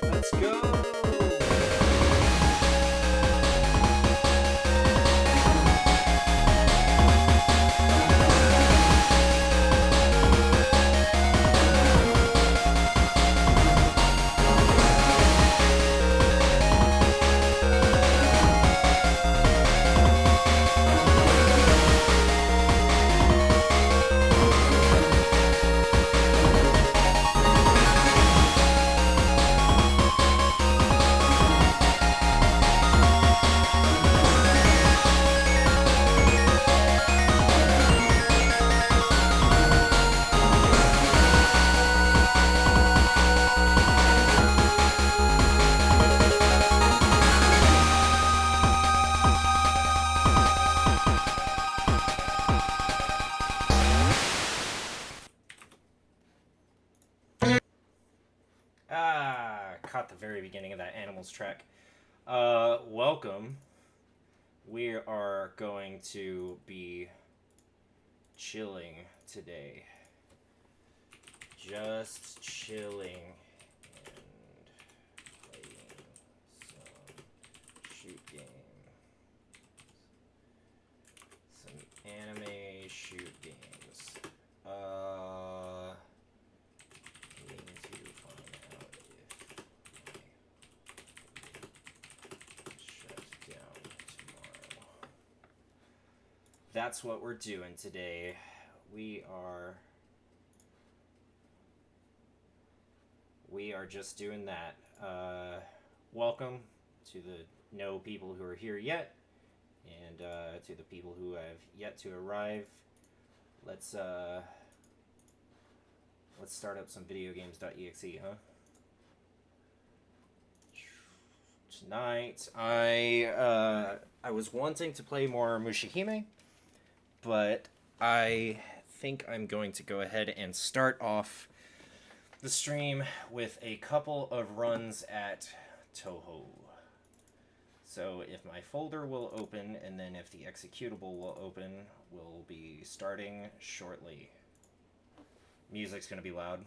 Let's go! Caught the very beginning of that Animals track. Welcome. We are going to be chilling today. Just chilling and playing some shoot games. Some anime shoot games. That's what we're doing today. We are just doing that. Welcome to the people who are here yet, and to the people who have yet to arrive. Let's start up some videogames.exe, huh? Tonight, I was wanting to play more Mushihime, but I think I'm going to go ahead and start off the stream with a couple of runs at Toho. So if my folder will open, and then if the executable will open, we'll be starting shortly. Music's gonna be loud.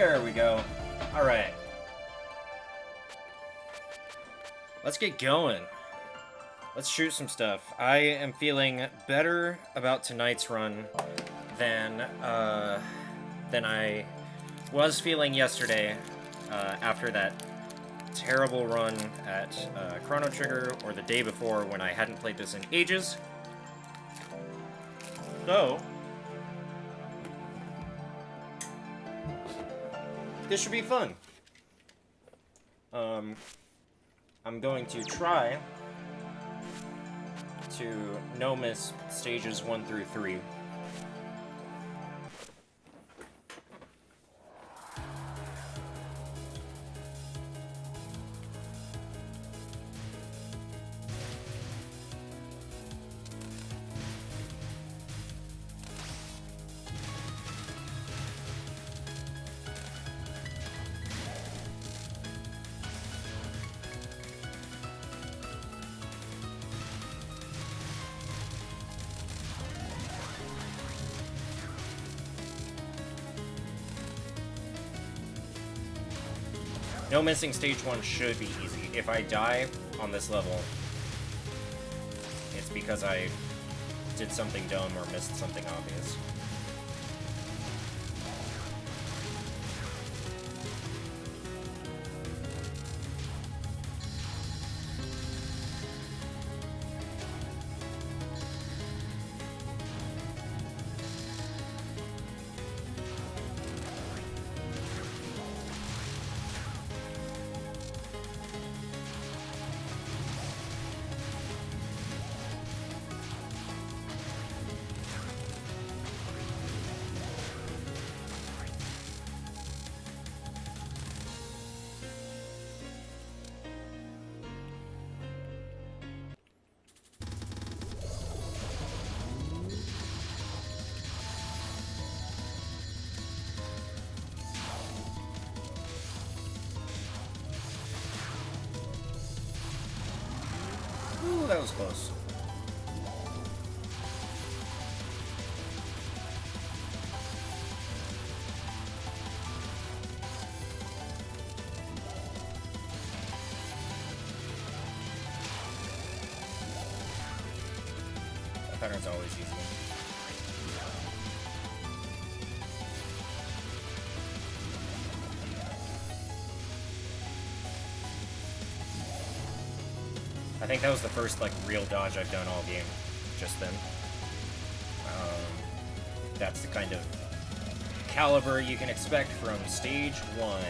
There we go. Alright. Let's get going. Let's shoot some stuff. I am feeling better about tonight's run than I was feeling yesterday after that terrible run at Chrono Trigger, or the day before when I hadn't played this in ages. So, this should be fun. I'm going to try to no-miss stages 1 through 3. No missing stage 1 should be easy. If I die on this level, it's because I did something dumb or missed something obvious. Ooh, that was close. That pattern's always easy. I think that was the first, like, real dodge I've done all game, just then. That's the kind of caliber you can expect from stage 1.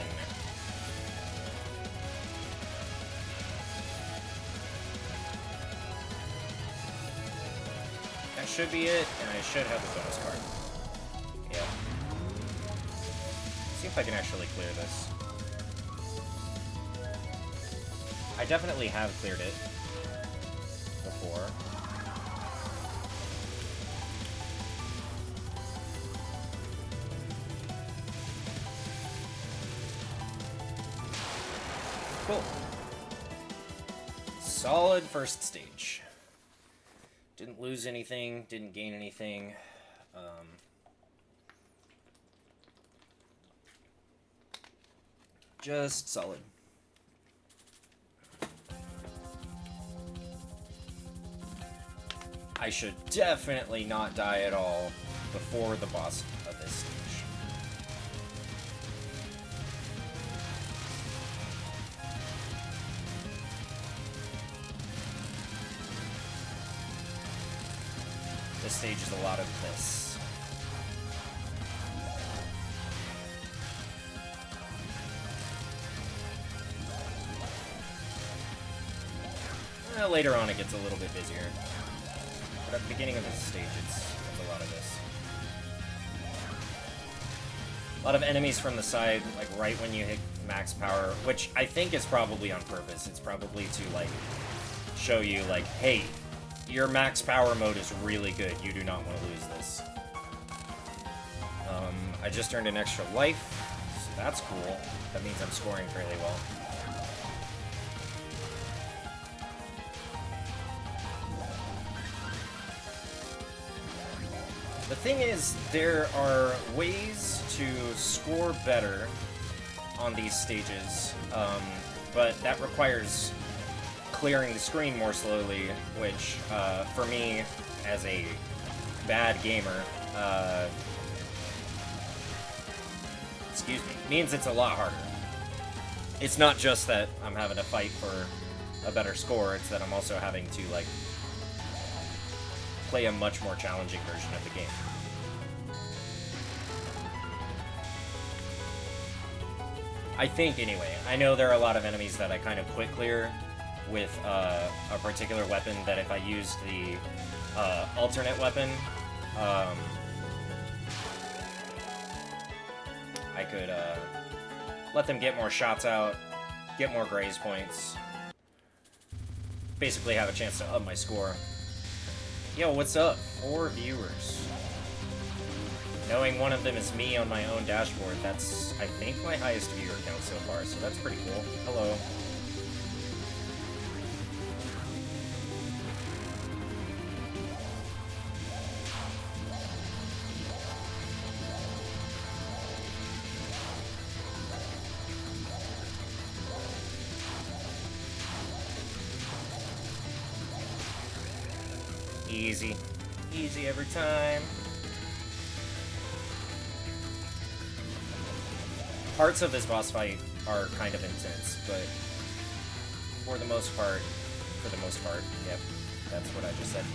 That should be it, and I should have the bonus card. Yeah. See if I can actually clear this. I definitely have cleared it before. Cool. Solid first stage. Didn't lose anything, didn't gain anything. Just solid. I should definitely not die at all before the boss of this stage. This stage is a lot of this. Later on it gets a little bit busier. But at the beginning of this stage, it's a lot of this. A lot of enemies from the side, like right when you hit max power, which I think is probably on purpose. It's probably to, like, show you, like, hey, your max power mode is really good. You do not want to lose this. I just earned an extra life, so that's cool. That means I'm scoring fairly well. The thing is, there are ways to score better on these stages, but that requires clearing the screen more slowly, which, for me, as a bad gamer, excuse me, means it's a lot harder. It's not just that I'm having to fight for a better score, it's that I'm also having to, like, play a much more challenging version of the game. I think, anyway. I know there are a lot of enemies that I kind of quick clear with a particular weapon that if I used the alternate weapon, I could let them get more shots out, get more graze points, basically have a chance to up my score. Yo, what's up? 4 viewers. Knowing one of them is me on my own dashboard, that's, I think, my highest viewer count so far, so that's pretty cool. Hello. Easy. Easy every time. Parts of this boss fight are kind of intense, but for the most part, yep, that's what I just said.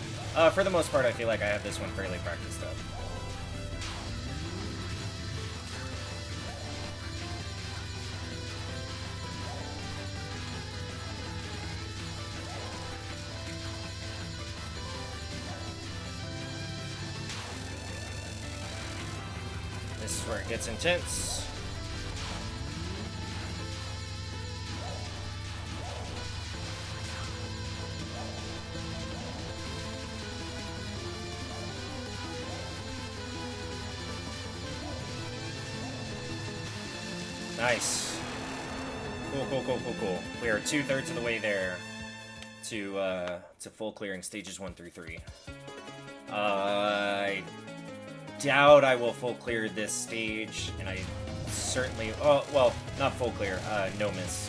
For the most part, I feel like I have this one fairly practiced up. This is where it gets intense. Nice. Cool. We are 2/3 of the way there to full clearing stages 1 through 3. I doubt I will full clear this stage, and I certainly, well, not full clear, no miss.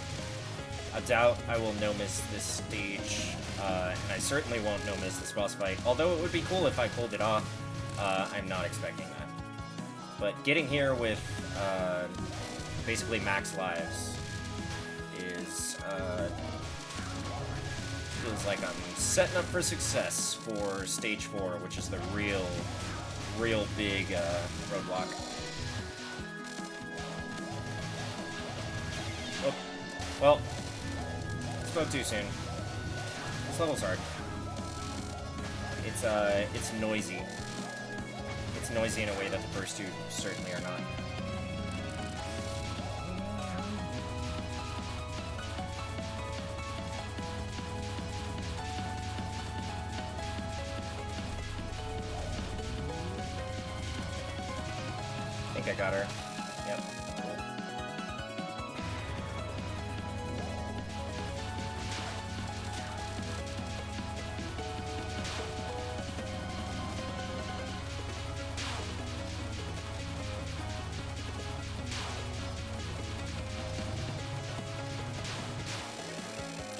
I doubt I will no miss this stage, and I certainly won't no miss this boss fight, although it would be cool if I pulled it off. I'm not expecting that. But getting here with, basically max lives is, feels like I'm setting up for success for stage 4, which is the real big, roadblock. Oh, well, spoke too soon. This level's hard. It's noisy. It's noisy in a way that the first two certainly are not. I got her. Yep.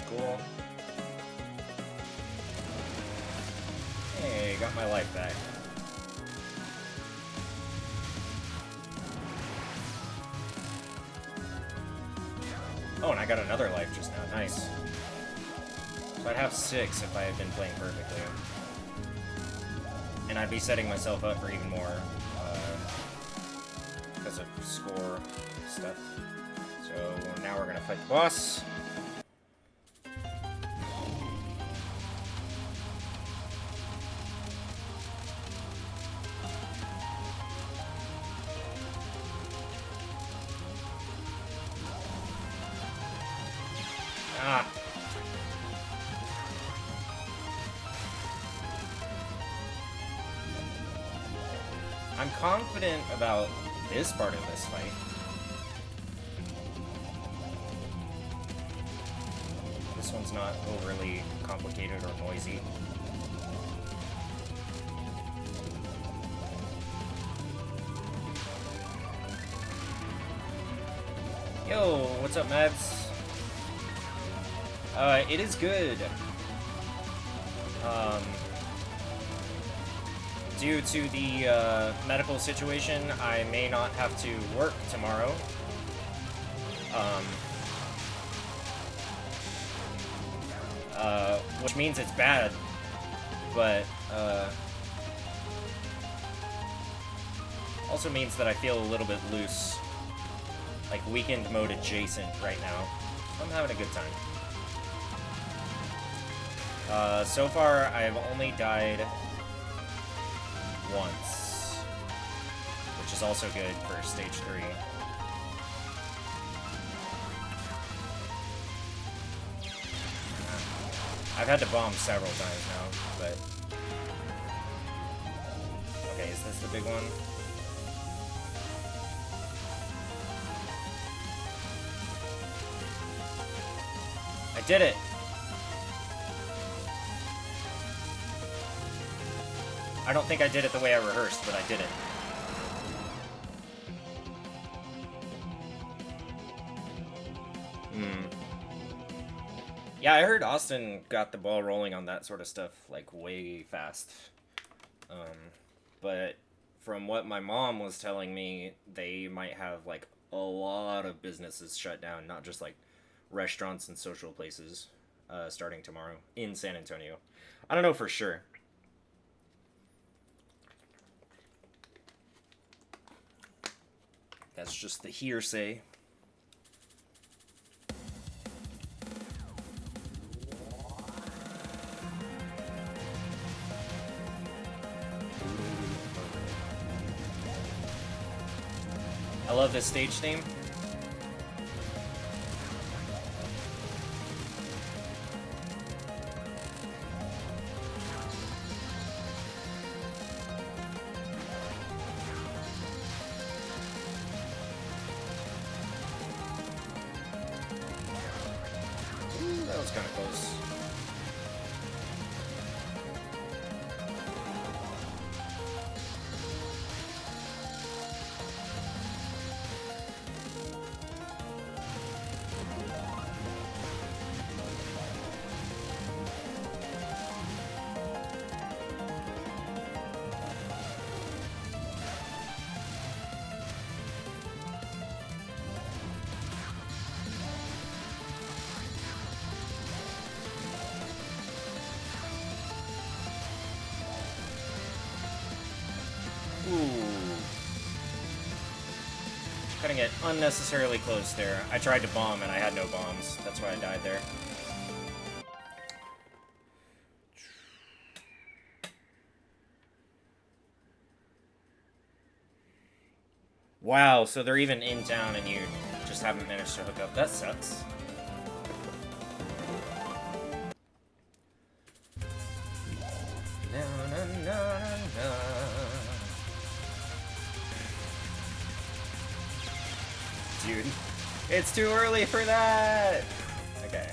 Cool. Hey, got my life back. Oh, and I got another life just now. Nice. So I'd have 6 if I had been playing perfectly. And I'd be setting myself up for even more, because of score stuff. So now we're gonna fight the boss. Ah. I'm confident about this part of this fight. This one's not overly complicated or noisy. Yo, what's up, Mads? It is good. Due to the medical situation, I may not have to work tomorrow. Which means it's bad, but also means that I feel a little bit loose, like weekend mode adjacent right now. I'm having a good time. So far, I've only died once, which is also good for stage 3. I've had to bomb several times now, but... Okay, is this the big one? I did it! I don't think I did it the way I rehearsed, but I did it. Yeah, I heard Austin got the ball rolling on that sort of stuff, like, way fast. But from what my mom was telling me, they might have, like, a lot of businesses shut down, not just, like, restaurants and social places, starting tomorrow in San Antonio. I don't know for sure. That's just the hearsay. I love this stage theme. Ooh, that was kind of close. Cutting it unnecessarily close there. I tried to bomb and I had no bombs. That's why I died there. Wow, so they're even in town and you just haven't managed to hook up. That sucks. Dude, it's too early for that! Okay.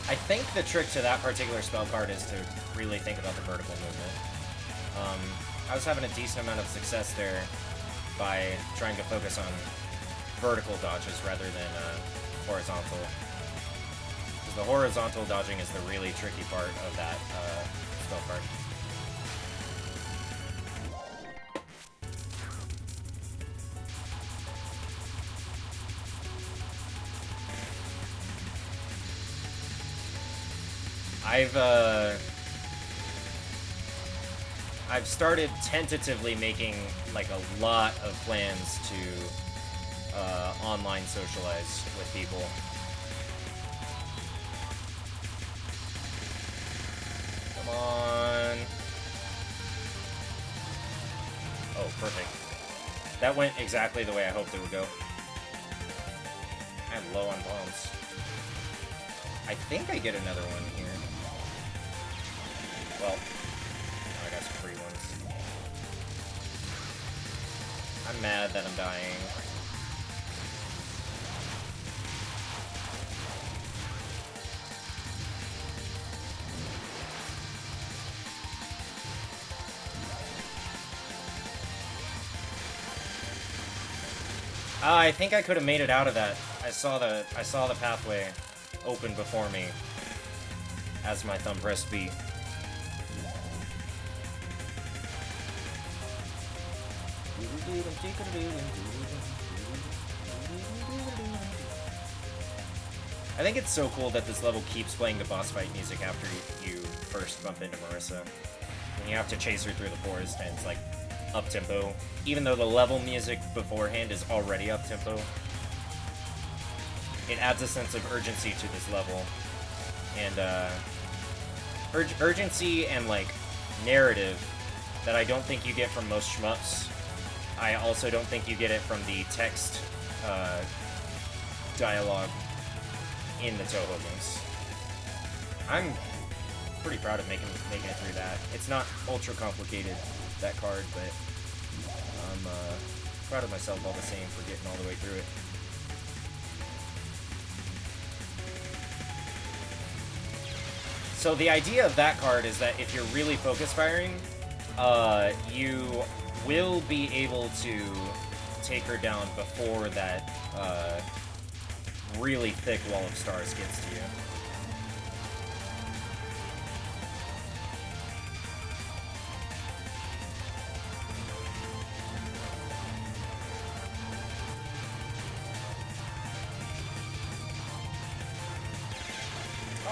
I think the trick to that particular spell card is to really think about the vertical movement. I was having a decent amount of success there by trying to focus on vertical dodges rather than horizontal. Because the horizontal dodging is the really tricky part of that spell card. I've started tentatively making like a lot of plans to online socialize with people. Come on. Oh, perfect. That went exactly the way I hoped it would go. I'm low on bombs. I think I get another one here. Well, I got some free ones. I'm mad that I'm dying. I think I could have made it out of that. I saw the pathway open before me as my thumb pressed B. I think it's so cool that this level keeps playing the boss fight music after you first bump into Marissa. And you have to chase her through the forest, and it's like up-tempo. Even though the level music beforehand is already up-tempo, it adds a sense of urgency to this level. And urgency and like narrative that I don't think you get from most shmups. I also don't think you get it from the text dialogue in the Toho games. I'm pretty proud of making it through that. It's not ultra complicated, that card, but I'm proud of myself all the same for getting all the way through it. So the idea of that card is that if you're really focus firing, you will be able to take her down before that really thick wall of stars gets to you.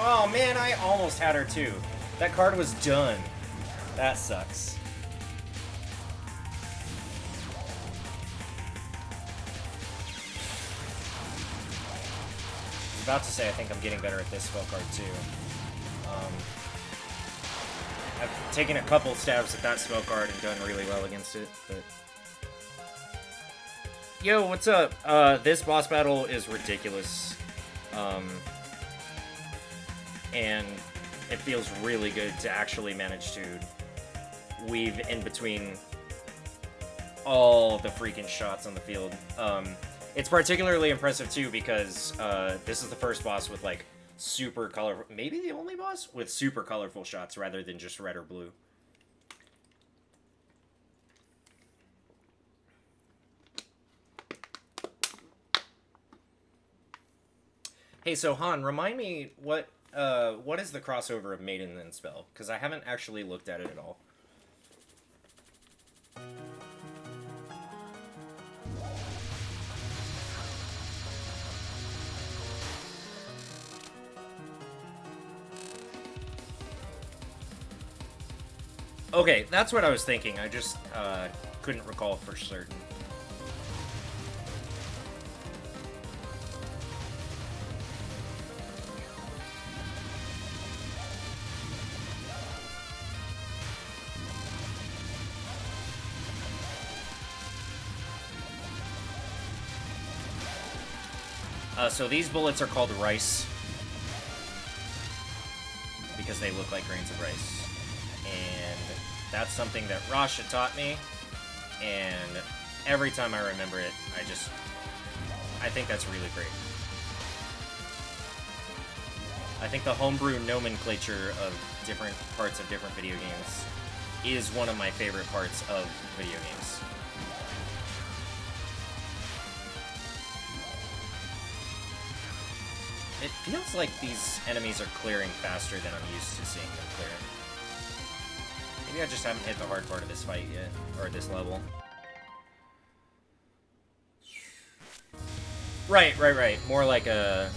Oh man, I almost had her too. That card was done. That sucks. I was about to say I think I'm getting better at this spell card too. I've taken a couple stabs at that spell card and done really well against it, but... Yo, what's up? This boss battle is ridiculous. And it feels really good to actually manage to weave in between all the freaking shots on the field. It's particularly impressive too because this is the first boss with like super colorful, maybe the only boss with super colorful shots rather than just red or blue. Hey, so Han, remind me what is the crossover of Maiden and Spell? Because I haven't actually looked at it at all. Okay, that's what I was thinking. I just couldn't recall for certain. So these bullets are called rice because they look like grains of rice. And that's something that Rasha taught me, and every time I remember it, I think that's really great. I think the homebrew nomenclature of different parts of different video games is one of my favorite parts of video games. It feels like these enemies are clearing faster than I'm used to seeing them clear. Maybe I just haven't hit the hard part of this fight yet, or this level. Right. More like a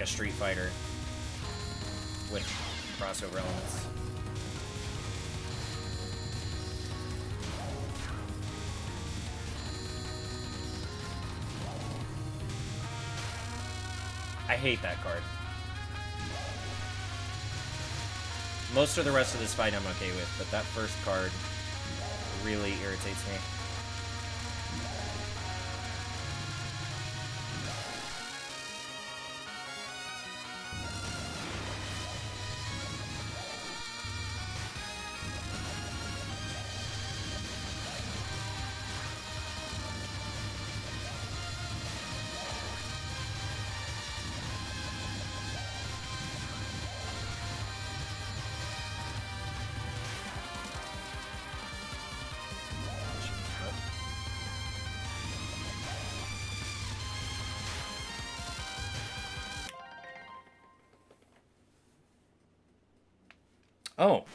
Street Fighter with crossover elements. I hate that card. Most of the rest of this fight I'm okay with, but that first card really irritates me. Oh.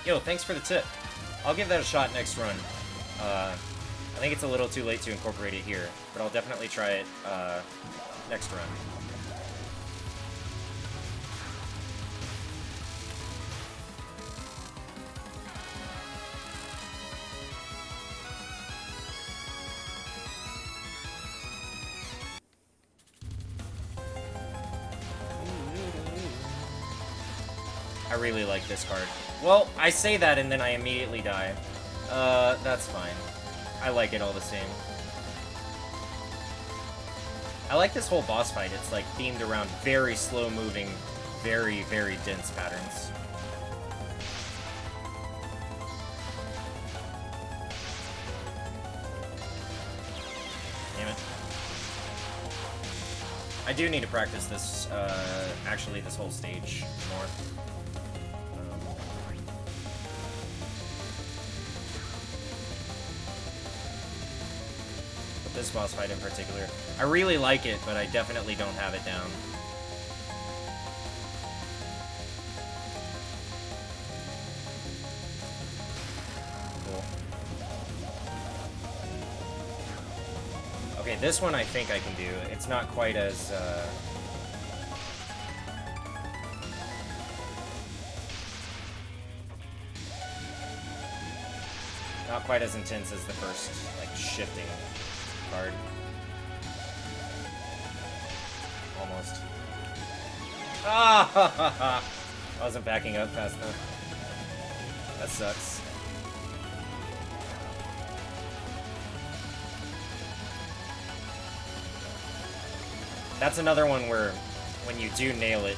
Yo, thanks for the tip. I'll give that a shot next run. I think it's a little too late to incorporate it here, but I'll definitely try it next run. I really like this card. Well, I say that and then I immediately die. That's fine. I like it all the same. I like this whole boss fight. It's like themed around very slow-moving, very, very dense patterns. Damn it. I do need to practice this, actually this whole stage more. This boss fight in particular. I really like it, but I definitely don't have it down. Cool. Okay, this one I think I can do. It's not quite as, not quite as intense as the first, like, shifting card. Almost. Ah! I wasn't backing up fast enough. That sucks. That's another one where, when you do nail it,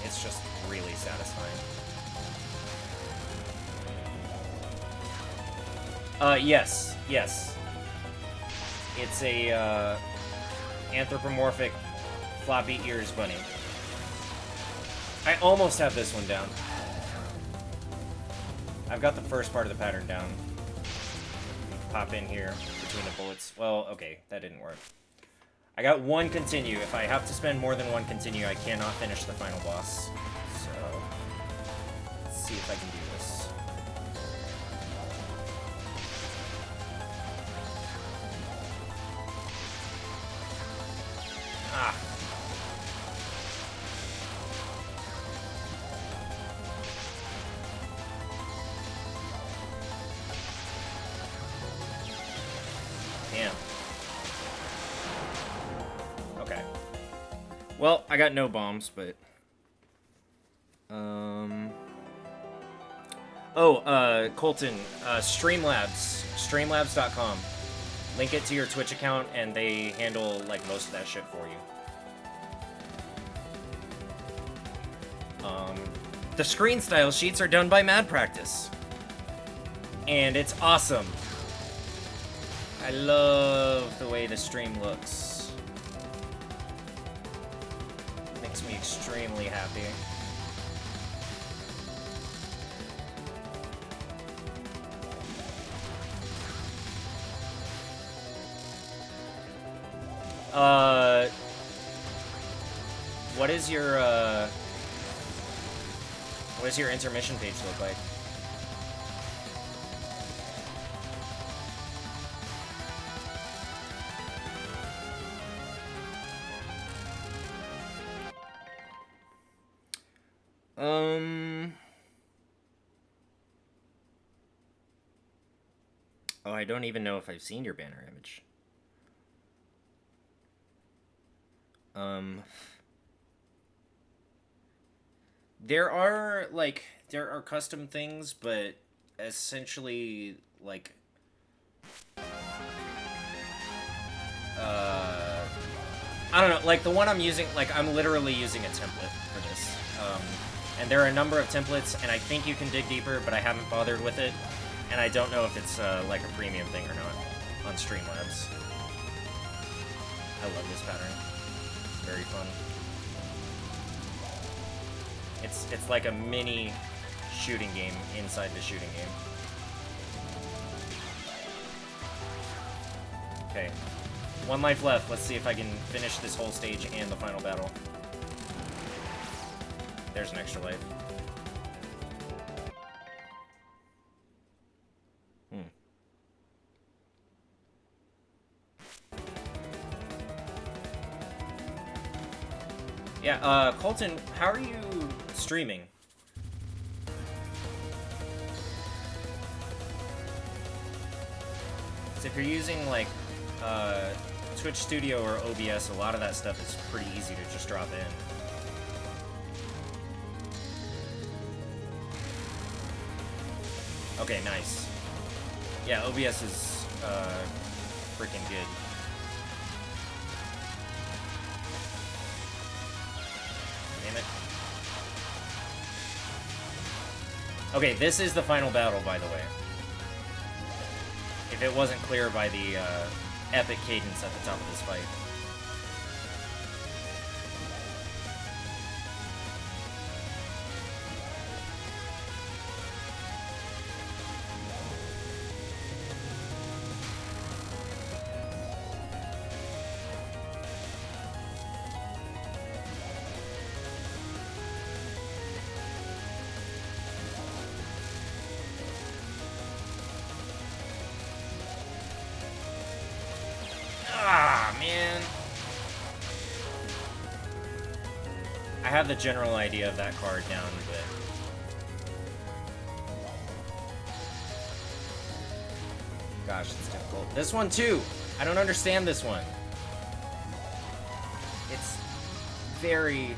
it's just really satisfying. Yes. It's a, anthropomorphic floppy ears bunny. I almost have this one down. I've got the first part of the pattern down. Pop in here between the bullets. Well, okay, that didn't work. I got one continue. If I have to spend more than one continue, I cannot finish the final boss. So, let's see if I can do this. Ah. Damn. Okay. Well, I got no bombs, but... Oh, Colton, Streamlabs. Streamlabs.com. Link it to your Twitch account, and they handle, like, most of that shit for you. The screen style sheets are done by Mad Practice. And it's awesome. I love the way the stream looks. Makes me extremely happy. What does your intermission page look like? Oh, I don't even know if I've seen your banner image. There are custom things, but essentially, like, I don't know, like, the one I'm using, like, I'm literally using a template for this, and there are a number of templates, and I think you can dig deeper, but I haven't bothered with it, and I don't know if it's, like, a premium thing or not on Streamlabs. I love this pattern. Very fun. It's like a mini shooting game inside the shooting game. Okay. One life left. Let's see if I can finish this whole stage and the final battle. There's an extra life. Yeah, Colton, how are you streaming? So if you're using, like, Twitch Studio or OBS, a lot of that stuff is pretty easy to just drop in. Okay, nice. Yeah, OBS is, freaking good. Damn it. Okay, this is the final battle, by the way. If it wasn't clear by the, epic cadence at the top of this fight. Ah, man. I have the general idea of that card down, but... Gosh, it's difficult. This one, too! I don't understand this one. It's very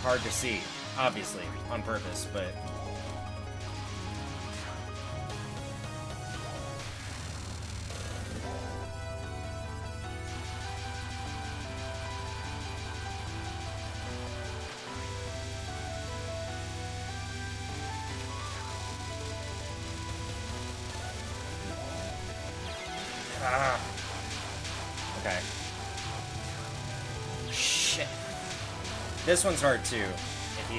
hard to see, obviously, on purpose, but... Ah. Okay. Shit. This one's hard too. If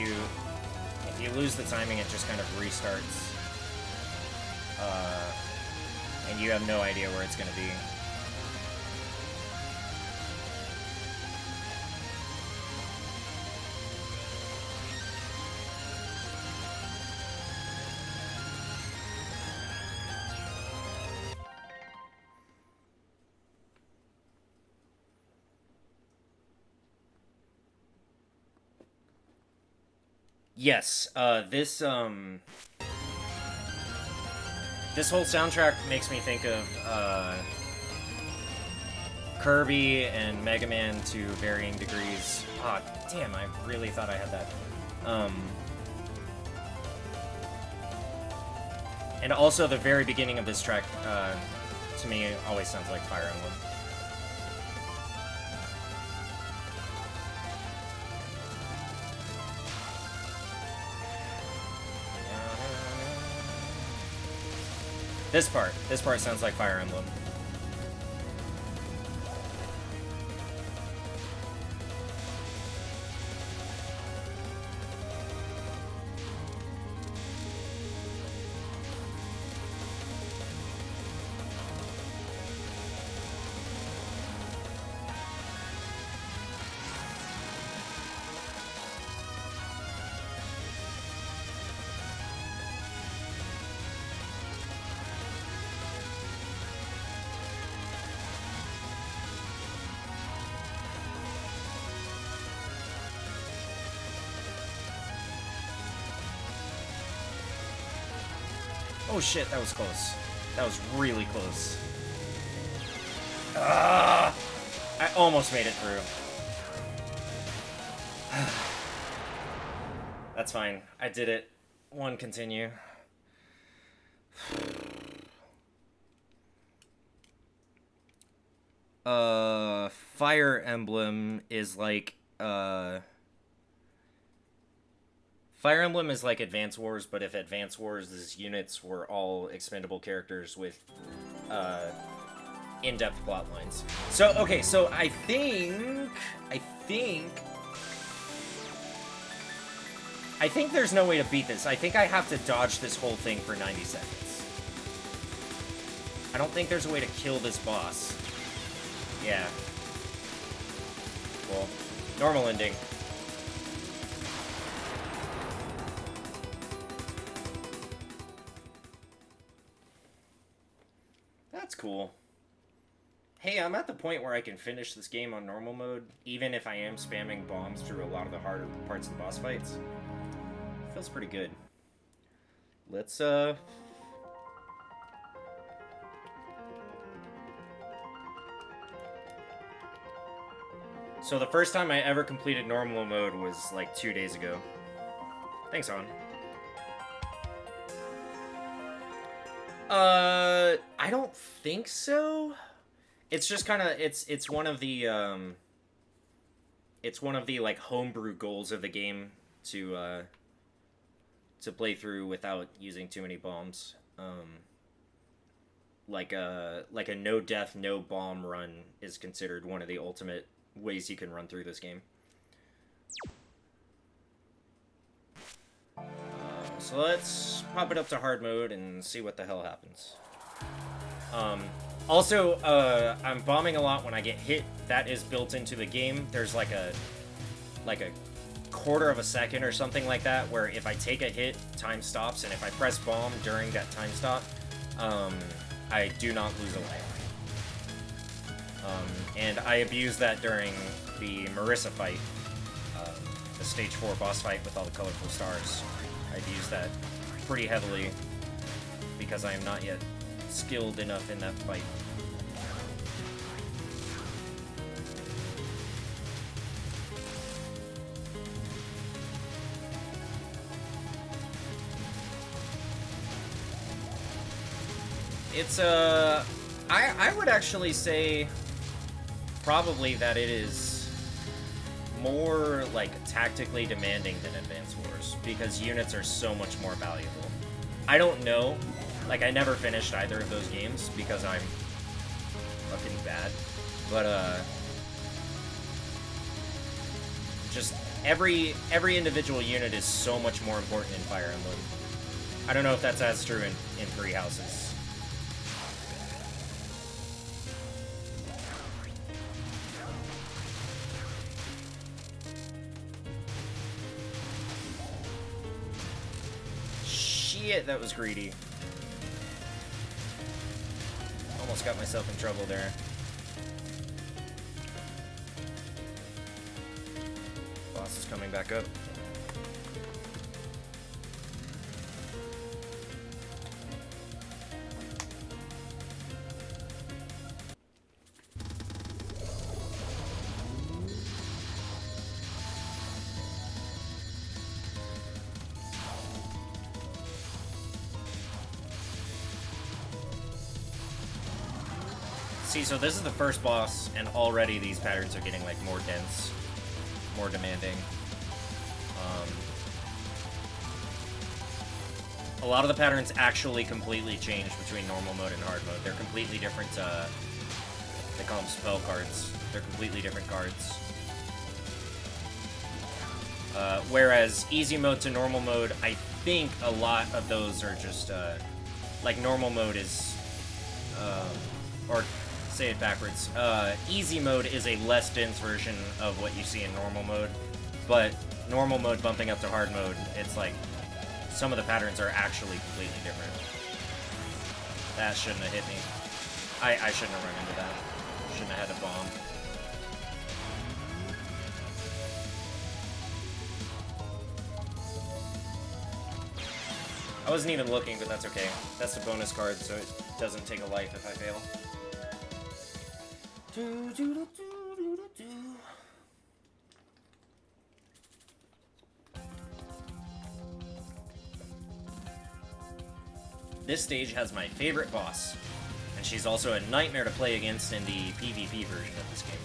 you lose the timing, it just kind of restarts. And you have no idea where it's gonna be. Yes, this whole soundtrack makes me think of, Kirby and Mega Man to varying degrees. Ah, damn, I really thought I had that. And also the very beginning of this track, to me, always sounds like Fire Emblem. This part sounds like Fire Emblem. Oh shit, that was close. That was really close. I almost made it through. That's fine. I did it. One, continue. Fire Emblem is like, Fire Emblem is like Advance Wars, but if Advance Wars' units were all expendable characters with, in-depth plot lines. So, okay, so I think there's no way to beat this. I think I have to dodge this whole thing for 90 seconds. I don't think there's a way to kill this boss. Yeah. Cool. Normal ending. That's cool. Hey, I'm at the point where I can finish this game on normal mode, even if I am spamming bombs through a lot of the harder parts of the boss fights. Feels pretty good. Let's, So the first time I ever completed normal mode was like 2 days ago. Thanks, On. I don't think so. It's just kind of it's one of the like homebrew goals of the game to play through without using too many bombs. Like a no death, no bomb run is considered one of the ultimate ways you can run through this game. So let's pop it up to hard mode and see what the hell happens. Also, I'm bombing a lot when I get hit. That is built into the game. There's like a quarter of a second or something like that where if I take a hit, time stops, and if I press bomb during that time stop, I do not lose a life. And I abused that during the Marissa fight, the stage 4 boss fight with all the colorful stars. I've used that pretty heavily because I am not yet skilled enough in that fight. It's I would actually say probably that it is more like tactically demanding than Advance Wars because units are so much more valuable. I don't know, like I never finished either of those games because I'm fucking bad, but just every individual unit is so much more important in Fire Emblem. I don't know if that's as true in Three Houses. Shit, that was greedy. Almost got myself in trouble there. Boss is coming back up. See, so this is the first boss, and already these patterns are getting, like, more dense, more demanding. A lot of the patterns actually completely change between normal mode and hard mode. They're completely different, they call them spell cards. They're completely different cards. Whereas easy mode to normal mode, I think a lot of those are just, like, normal mode is, or say it backwards. Easy mode is a less dense version of what you see in normal mode, but normal mode bumping up to hard mode, it's like some of the patterns are actually completely different. That shouldn't have hit me. I shouldn't have run into that. Shouldn't have had a bomb. I wasn't even looking, but that's okay. That's a bonus card, so it doesn't take a life if I fail. This stage has my favorite boss, and she's also a nightmare to play against in the PvP version of this game.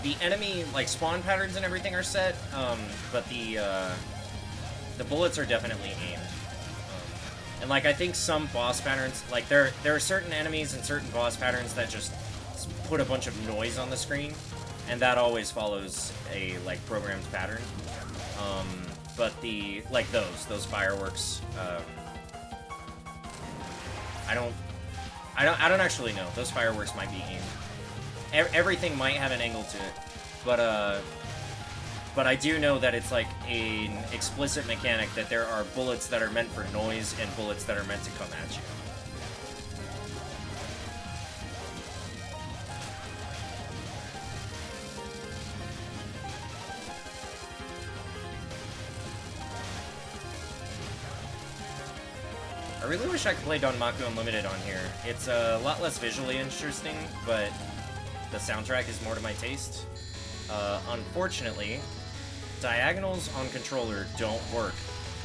The enemy, like, spawn patterns and everything are set, but the bullets are definitely aimed. And, like, I think some boss patterns, like, there are certain enemies and certain boss patterns that just put a bunch of noise on the screen, and that always follows a, like, programmed pattern. But those fireworks, I don't I don't actually know. Those fireworks might be aimed. Everything might have an angle to it, but I do know that it's like an explicit mechanic that there are bullets that are meant for noise and bullets that are meant to come at you. I really wish I could play Danmaku Unlimited on here. It's a lot less visually interesting, but the soundtrack is more to my taste. Unfortunately, diagonals on controller don't work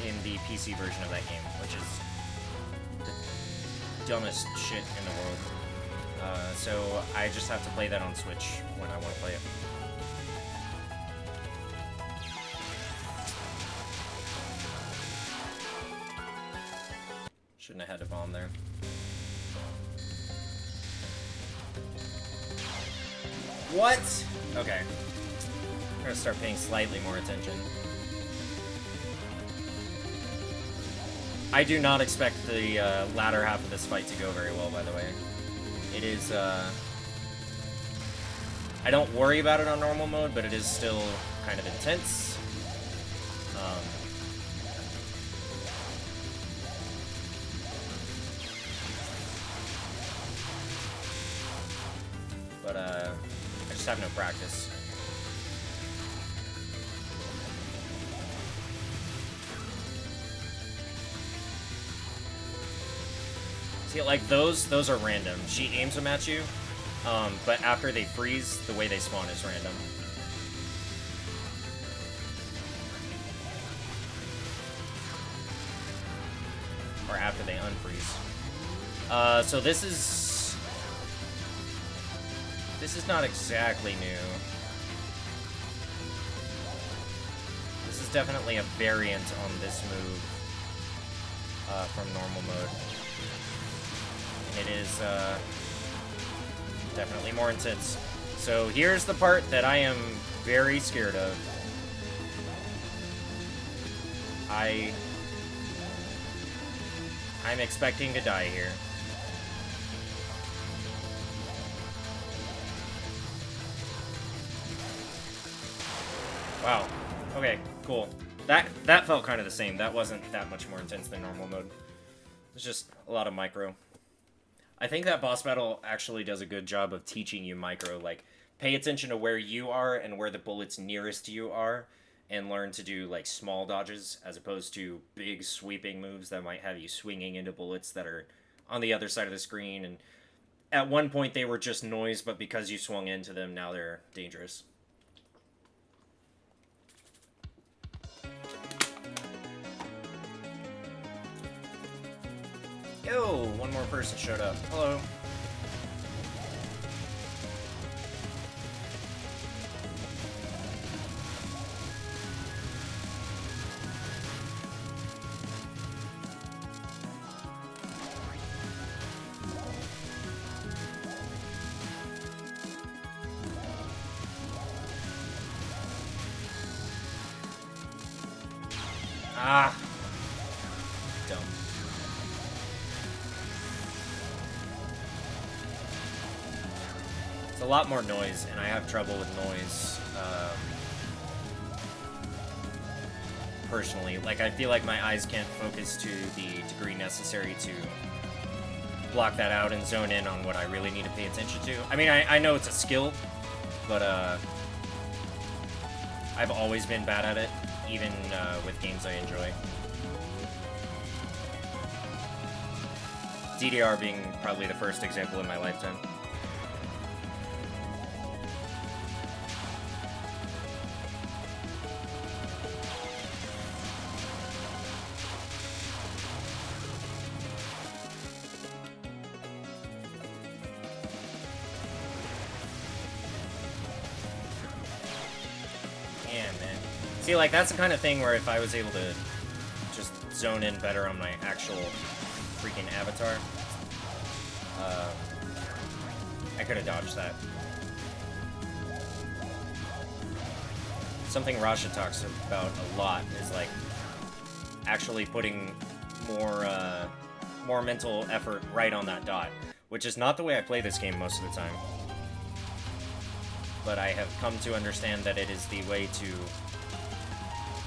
in the PC version of that game, which is the dumbest shit in the world. So I just have to play that on Switch when I want to play it. Shouldn't have had to bomb there. What? Okay. I'm gonna start paying slightly more attention. I do not expect the latter half of this fight to go very well, by the way. It is, I don't worry about it on normal mode, but it is still kind of intense. But I just have no practice. See, like, those are random. She aims them at you, but after they freeze, the way they spawn is random. Or after they unfreeze. So this is not exactly new. This is definitely a variant on this move from normal mode. And it is definitely more intense. So here's the part that I am very scared of. I'm expecting to die here. Wow. Okay, cool. That felt kind of the same. That wasn't that much more intense than normal mode. It's just a lot of micro. I think that boss battle actually does a good job of teaching you micro. Like, pay attention to where you are and where the bullets nearest to you are, and learn to do, like, small dodges as opposed to big sweeping moves that might have you swinging into bullets that are on the other side of the screen. And at one point they were just noise, but because you swung into them, now they're dangerous. Yo, one more person showed up. Hello. Ah. Dumb. It's a lot more noise, and I have trouble with noise, personally. Like, I feel like my eyes can't focus to the degree necessary to block that out and zone in on what I really need to pay attention to. I mean, I know it's a skill, but, I've always been bad at it, even, with games I enjoy. DDR being probably the first example in my lifetime. See, like, that's the kind of thing where if I was able to just zone in better on my actual freaking avatar, I could have dodged that. Something Rasha talks about a lot is, like, actually putting more mental effort right on that dot. which is not the way I play this game most of the time. But I have come to understand that it is the way to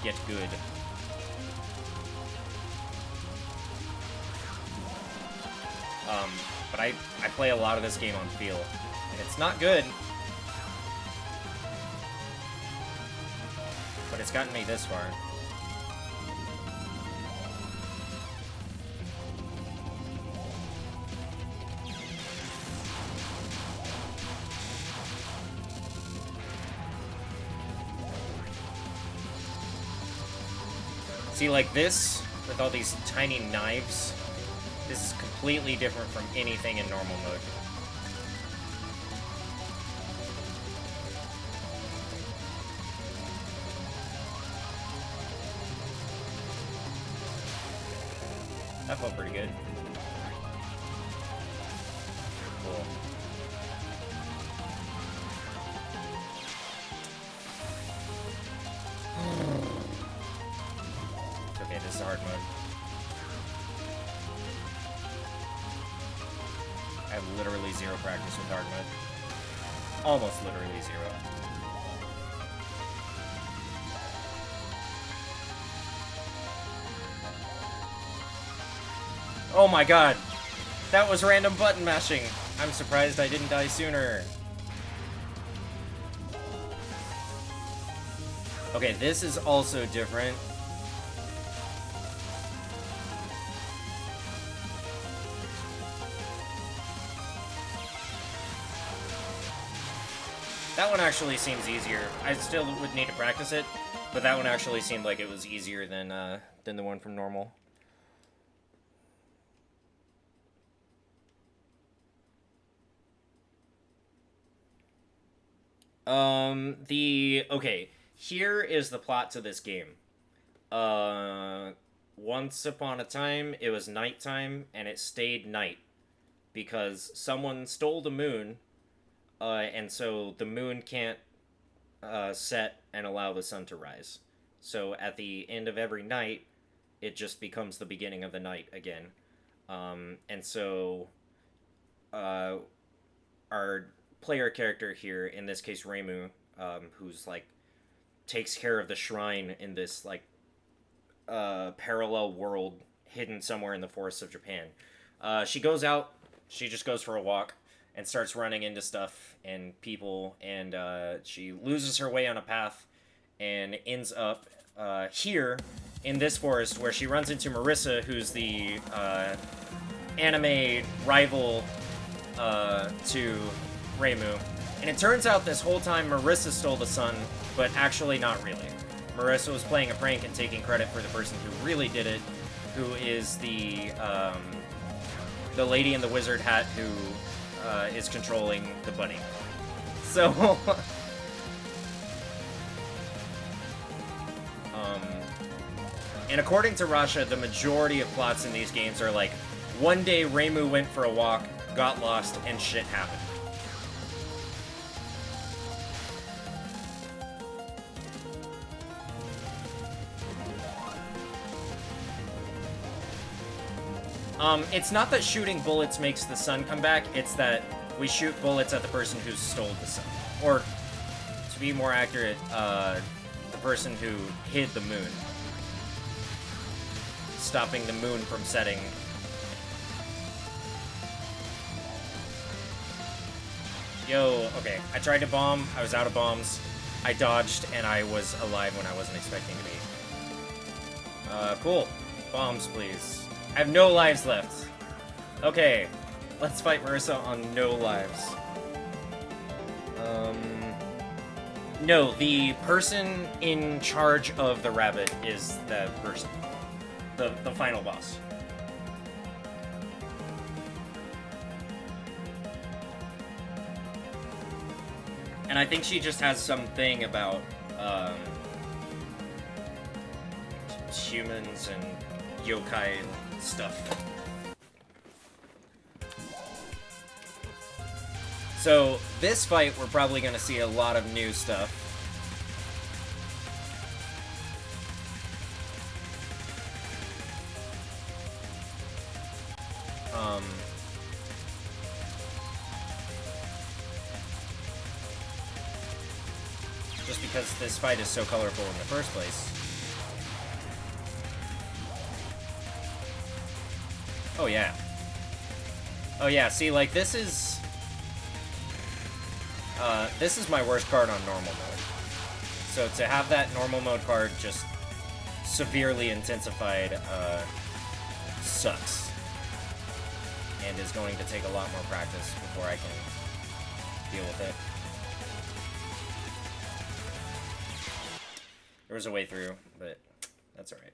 get good. But I play a lot of this game on feel, and it's not good. But it's gotten me this far. See, like this, with all these tiny knives, this is completely different from anything in normal mode. That felt pretty good. Cool. Okay, this is hard mode. I have literally zero practice with hard mode. Almost literally zero. Oh my god! That was random button mashing! I'm surprised I didn't die sooner. Okay, this is also different. That one actually seems easier. I still would need to practice it, but that one actually seemed like it was easier than the one from normal. Okay, here is the plot to this game. Once upon a time, it was nighttime, and it stayed night, because someone stole the moon, and so the moon can't, set and allow the sun to rise. So at the end of every night, it just becomes the beginning of the night again. And so, our player character here, in this case Reimu, who's like takes care of the shrine in this like parallel world hidden somewhere in the forests of Japan. She goes out, she just goes for a walk and starts running into stuff and people, and she loses her way on a path and ends up here in this forest where she runs into Marissa, who's the anime rival to Reimu. And it turns out this whole time Marissa stole the sun, but actually not really. Marissa was playing a prank and taking credit for the person who really did it, who is the lady in the wizard hat who is controlling the bunny. So, and according to Rasha, the majority of plots in these games are like, one day Reimu went for a walk, got lost, and shit happened. It's not that shooting bullets makes the sun come back, it's that we shoot bullets at the person who stole the sun. Or, to be more accurate, the person who hid the moon. Stopping the moon from setting. Yo, okay, I tried to bomb, I was out of bombs, I dodged, and I was alive when I wasn't expecting to be. Cool. Bombs, please. I have no lives left. Okay, let's fight Marissa on no lives. No, the person in charge of the rabbit is the person. The final boss. And I think she just has something about, humans and yokai stuff. So, this fight, we're probably going to see a lot of new stuff. because this fight is so colorful in the first place. Oh yeah. Oh yeah, see, like, this is my worst card on normal mode. So to have that normal mode card just severely intensified, sucks. And is going to take a lot more practice before I can deal with it. There was a way through, but that's alright.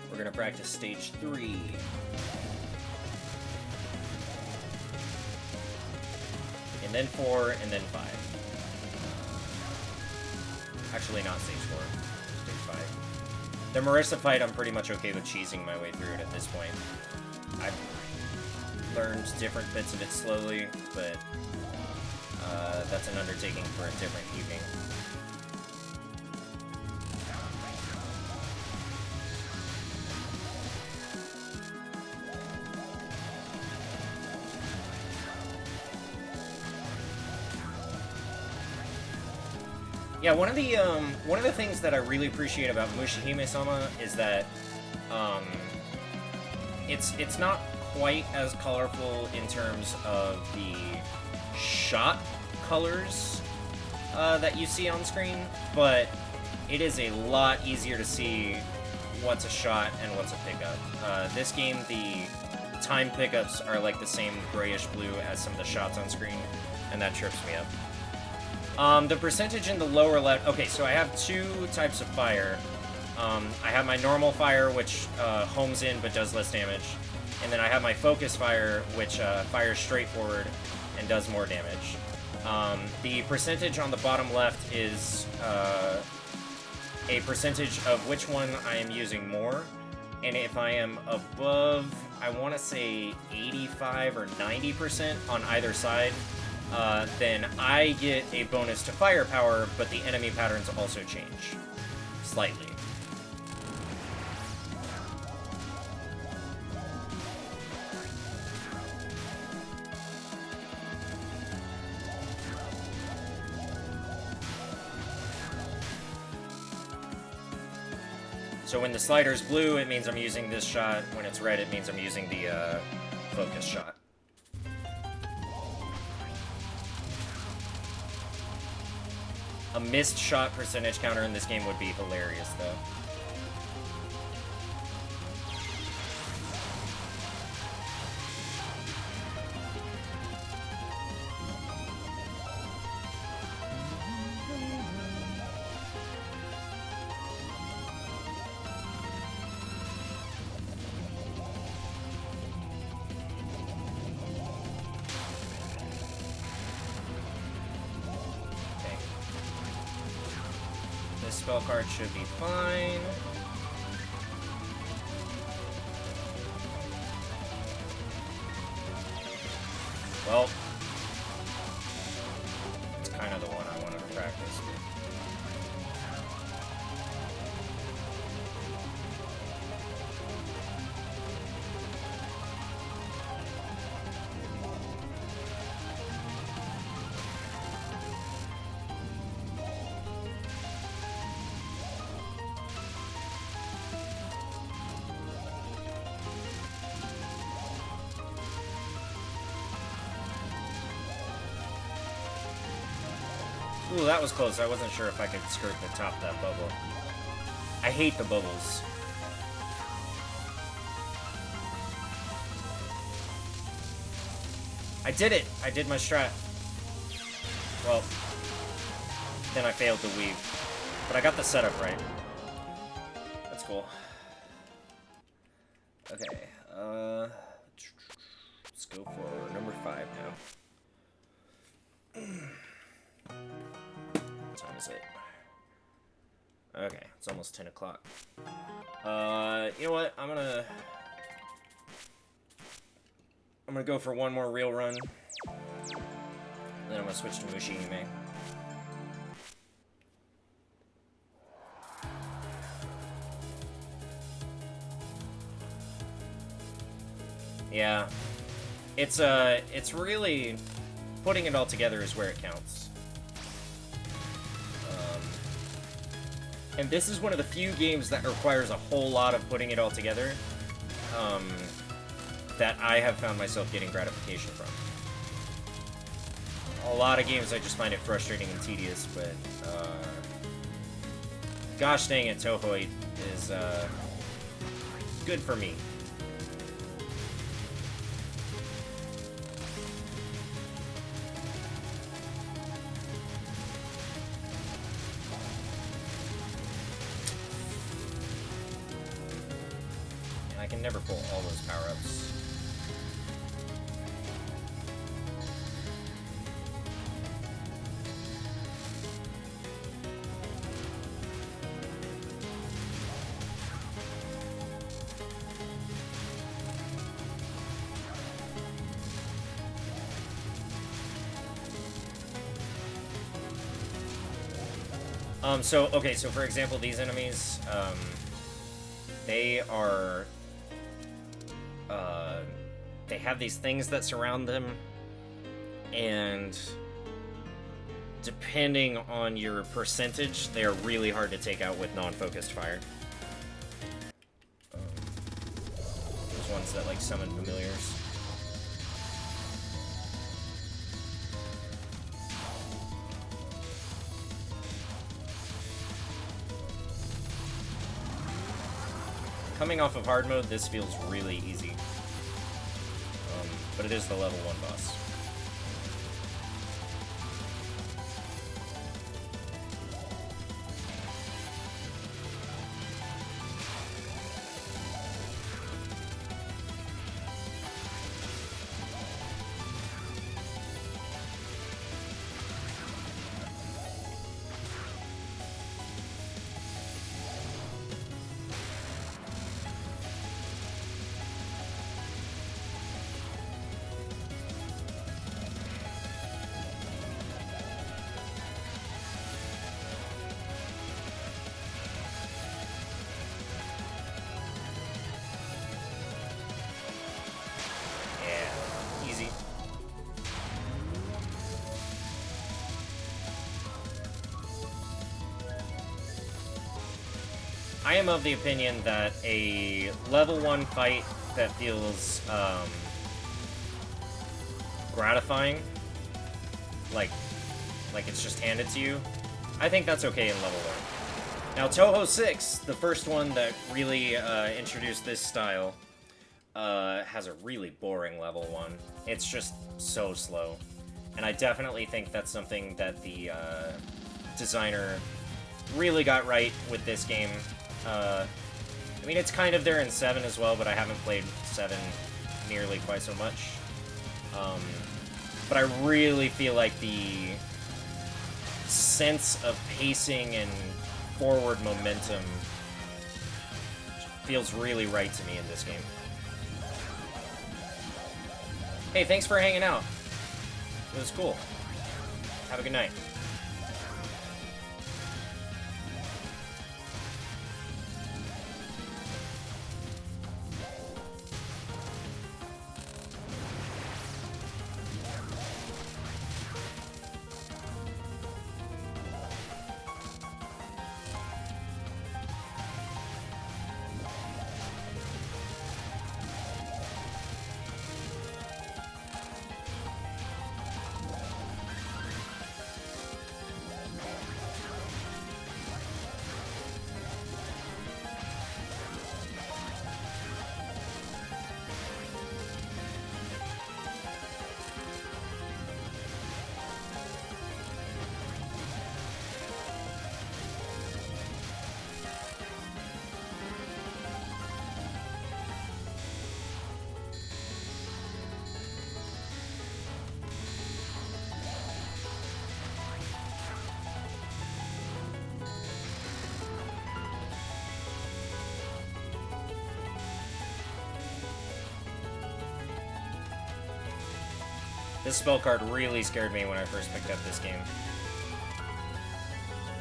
We're gonna practice stage 3. And then 4, and then 5. Actually, not stage 4. Stage 5. The Marissa fight, I'm pretty much okay with cheesing my way through it at this point. I've learned different bits of it slowly, but that's an undertaking for a different evening. Yeah, one of the things that I really appreciate about Mushihime-sama is that it's not quite as colorful in terms of the shot colors that you see on screen, but it is a lot easier to see what's a shot and what's a pickup. This game, the time pickups are like the same grayish blue as some of the shots on screen, and that trips me up. The percentage in the lower left... Okay, so I have 2 types of fire. I have my normal fire, which homes in but does less damage. And then I have my focus fire, which fires straight forward and does more damage. The percentage on the bottom left is a percentage of which one I am using more. And if I am above, I want to say 85 or 90% on either side, then I get a bonus to firepower, but the enemy patterns also change slightly. So when the slider's blue, it means I'm using this shot. When it's red, it means I'm using the focus shot. A missed shot percentage counter in this game would be hilarious, though. Spell card should be fine. Well, it's kind of the one I wanted to practice. Ooh, that was close. I wasn't sure if I could skirt the top of that bubble. I hate the bubbles. I did it! I did my strat. Well, then I failed to weave. But I got the setup right. That's cool. Okay, go for number 5 now. What time is it? Okay, it's almost 10 o'clock. You know what? I'm gonna go for one more real run. And then I'm gonna switch to Mushihime. Yeah. It's really... Putting it all together is where it counts. And this is one of the few games that requires a whole lot of putting it all together, that I have found myself getting gratification from. A lot of games I just find it frustrating and tedious, but, gosh dang it, Toho is, good for me. I can never pull all those power-ups. So for example, these enemies, they are... they have these things that surround them, and depending on your percentage, they are really hard to take out with non-focused fire. Those ones that, like, summon familiars. Coming off of hard mode, this feels really easy. But it is the level 1 boss. I am of the opinion that a level 1 fight that feels gratifying, like it's just handed to you, I think that's okay in level 1. Now, Toho 6, the first one that really introduced this style, has a really boring level 1. It's just so slow. And I definitely think that's something that the designer really got right with this game. I mean, it's kind of there in 7 as well, but I haven't played 7 nearly quite so much. But I really feel like the sense of pacing and forward momentum feels really right to me in this game. Hey, thanks for hanging out. It was cool. Have a good night. This spell card really scared me when I first picked up this game.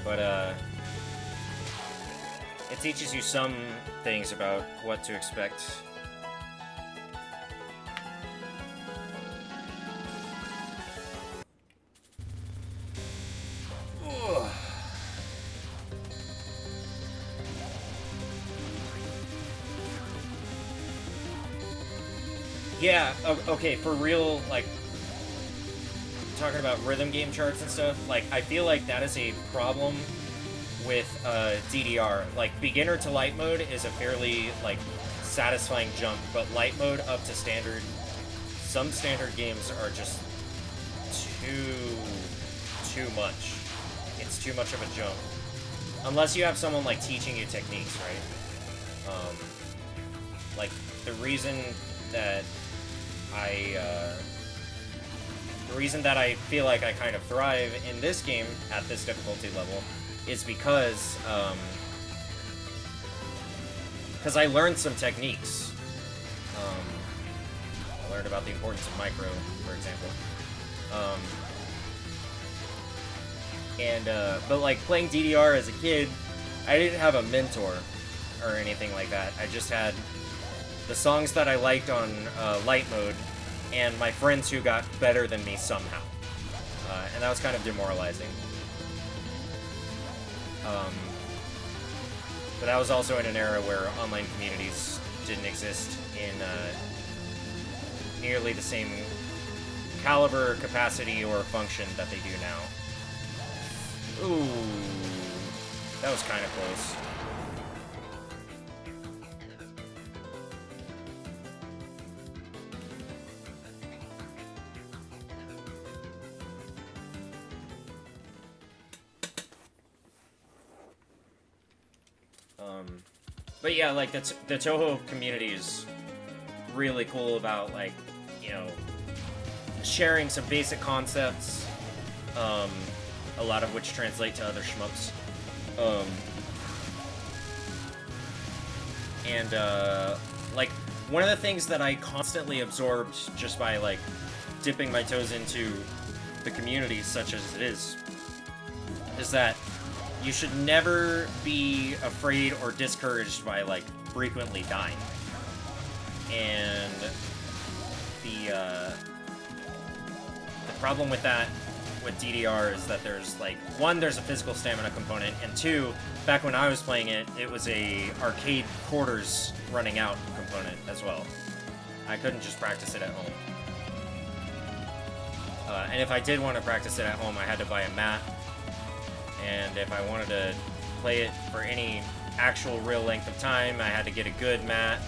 But, it teaches you some things about what to expect. Yeah, okay, for real, like, talking about rhythm game charts and stuff, like, I feel like that is a problem with DDR. Like, beginner to light mode is a fairly, like, satisfying jump, but light mode up to standard, some standard games are just too much. It's too much of a jump. Unless you have someone, like, teaching you techniques, right? Like, the reason that I feel like I kind of thrive in this game at this difficulty level is because I learned some techniques. I learned about the importance of micro, for example. But like playing DDR as a kid, I didn't have a mentor or anything like that. I just had the songs that I liked on light mode and my friends who got better than me somehow. And that was kind of demoralizing. But that was also in an era where online communities didn't exist in nearly the same caliber, capacity, or function that they do now. Ooh, that was kind of close. But yeah, like, the Touhou community is really cool about, like, you know, sharing some basic concepts, a lot of which translate to other shmups. Like, one of the things that I constantly absorbed just by, like, dipping my toes into the community, such as it is that you should never be afraid or discouraged by, like, frequently dying. And the problem with that, with DDR, is that there's, like, one, there's a physical stamina component, and two, back when I was playing it, it was a arcade quarters running out component as well. I couldn't just practice it at home. And if I did want to practice it at home, I had to buy a mat. And if I wanted to play it for any actual real length of time, I had to get a good mat.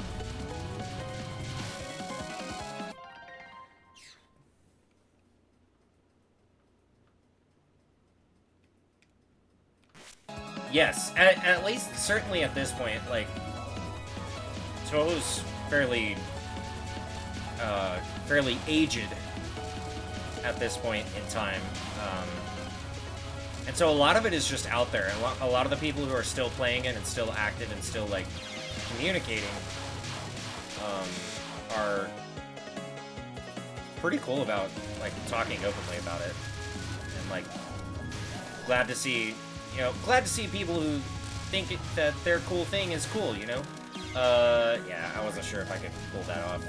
Yes, at least, certainly at this point, like, Touhou's fairly aged at this point in time. And so a lot of it is just out there. A lot of the people who are still playing it and still active and still, like, communicating are pretty cool about, like, talking openly about it. And, like, glad to see people who think that their cool thing is cool, you know? Yeah, I wasn't sure if I could pull that off.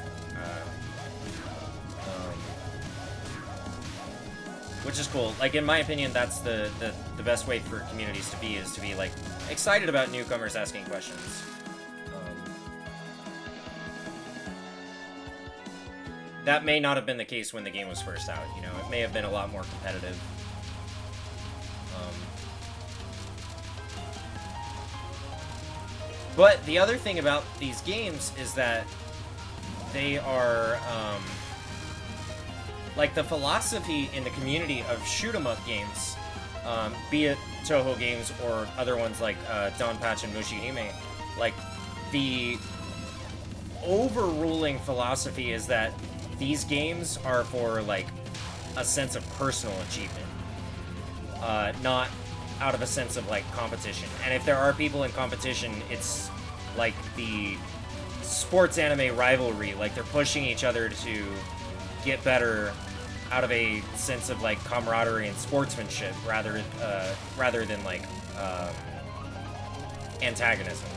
Which is cool. Like, in my opinion, that's the best way for communities to be, is to be, like, excited about newcomers asking questions. That may not have been the case when the game was first out, you know? It may have been a lot more competitive. But the other thing about these games is that they are, like, the philosophy in the community of shoot-'em-up games, be it Touhou games or other ones like Donpatch and Mushihime, like, the overruling philosophy is that these games are for, like, a sense of personal achievement, not out of a sense of, like, competition. And if there are people in competition, it's like the sports anime rivalry, like, they're pushing each other to get better out of a sense of like camaraderie and sportsmanship rather than like antagonism.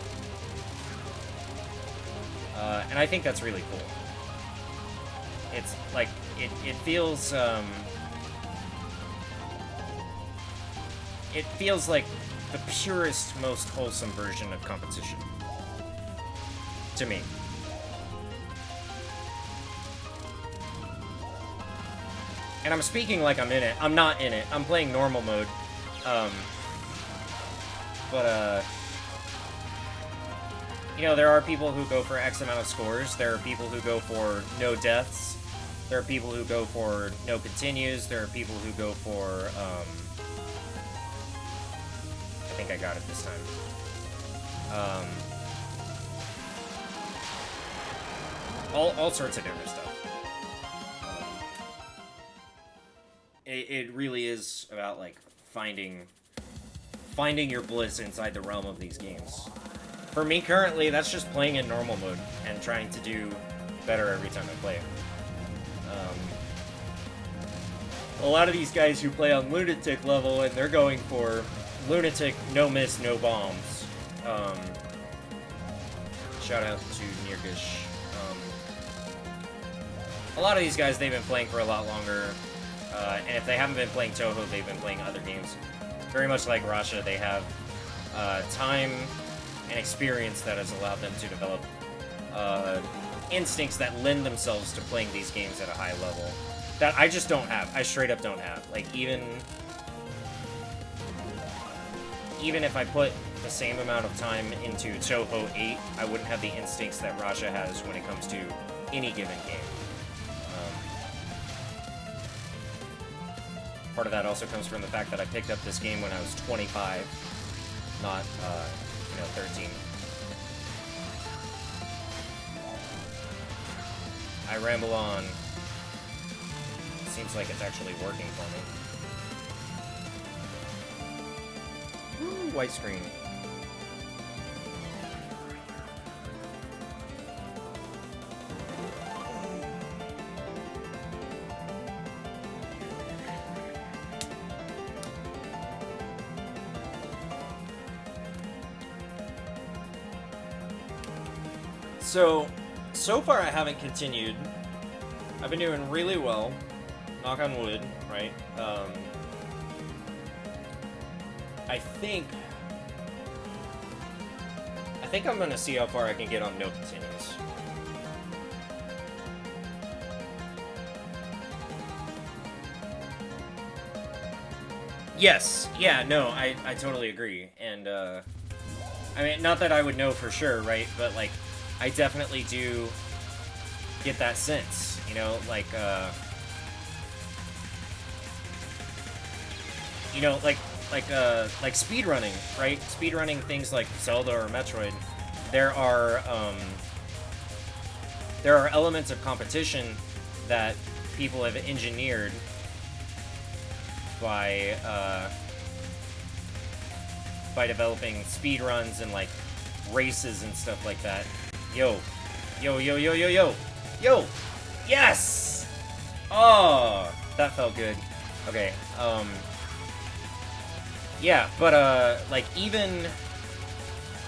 And I think that's really cool. It's like it feels like the purest, most wholesome version of competition to me. And I'm speaking like I'm in it. I'm not in it. I'm playing normal mode. You know, there are people who go for X amount of scores. There are people who go for no deaths. There are people who go for no continues. There are people who go for, I think I got it this time. All sorts of different stuff. It really is about, like, finding your bliss inside the realm of these games. For me, currently, that's just playing in normal mode and trying to do better every time I play. A lot of these guys who play on Lunatic level, and they're going for Lunatic, no miss, no bombs. Shout out to Nirgish. A lot of these guys, they've been playing for a lot longer. And if they haven't been playing Touhou, they've been playing other games. Very much like Rasha, they have time and experience that has allowed them to develop instincts that lend themselves to playing these games at a high level. That I just don't have. I straight up don't have. Like, even if I put the same amount of time into Touhou 8, I wouldn't have the instincts that Rasha has when it comes to any given game. Part of that also comes from the fact that I picked up this game when I was 25, not, 13. I ramble on. Seems like it's actually working for me. Ooh, white screen. So far I haven't continued. I've been doing really well. Knock on wood, right? I think I'm gonna see how far I can get on no continues. Yes, yeah, no, I totally agree. And, I mean, not that I would know for sure, right? But, like, I definitely do get that sense, you know, like speedrunning, right? Speedrunning things like Zelda or Metroid, there are elements of competition that people have engineered by developing speedruns and, like, races and stuff like that. Yo, yes! Oh, that felt good. Okay, yeah, but, like, even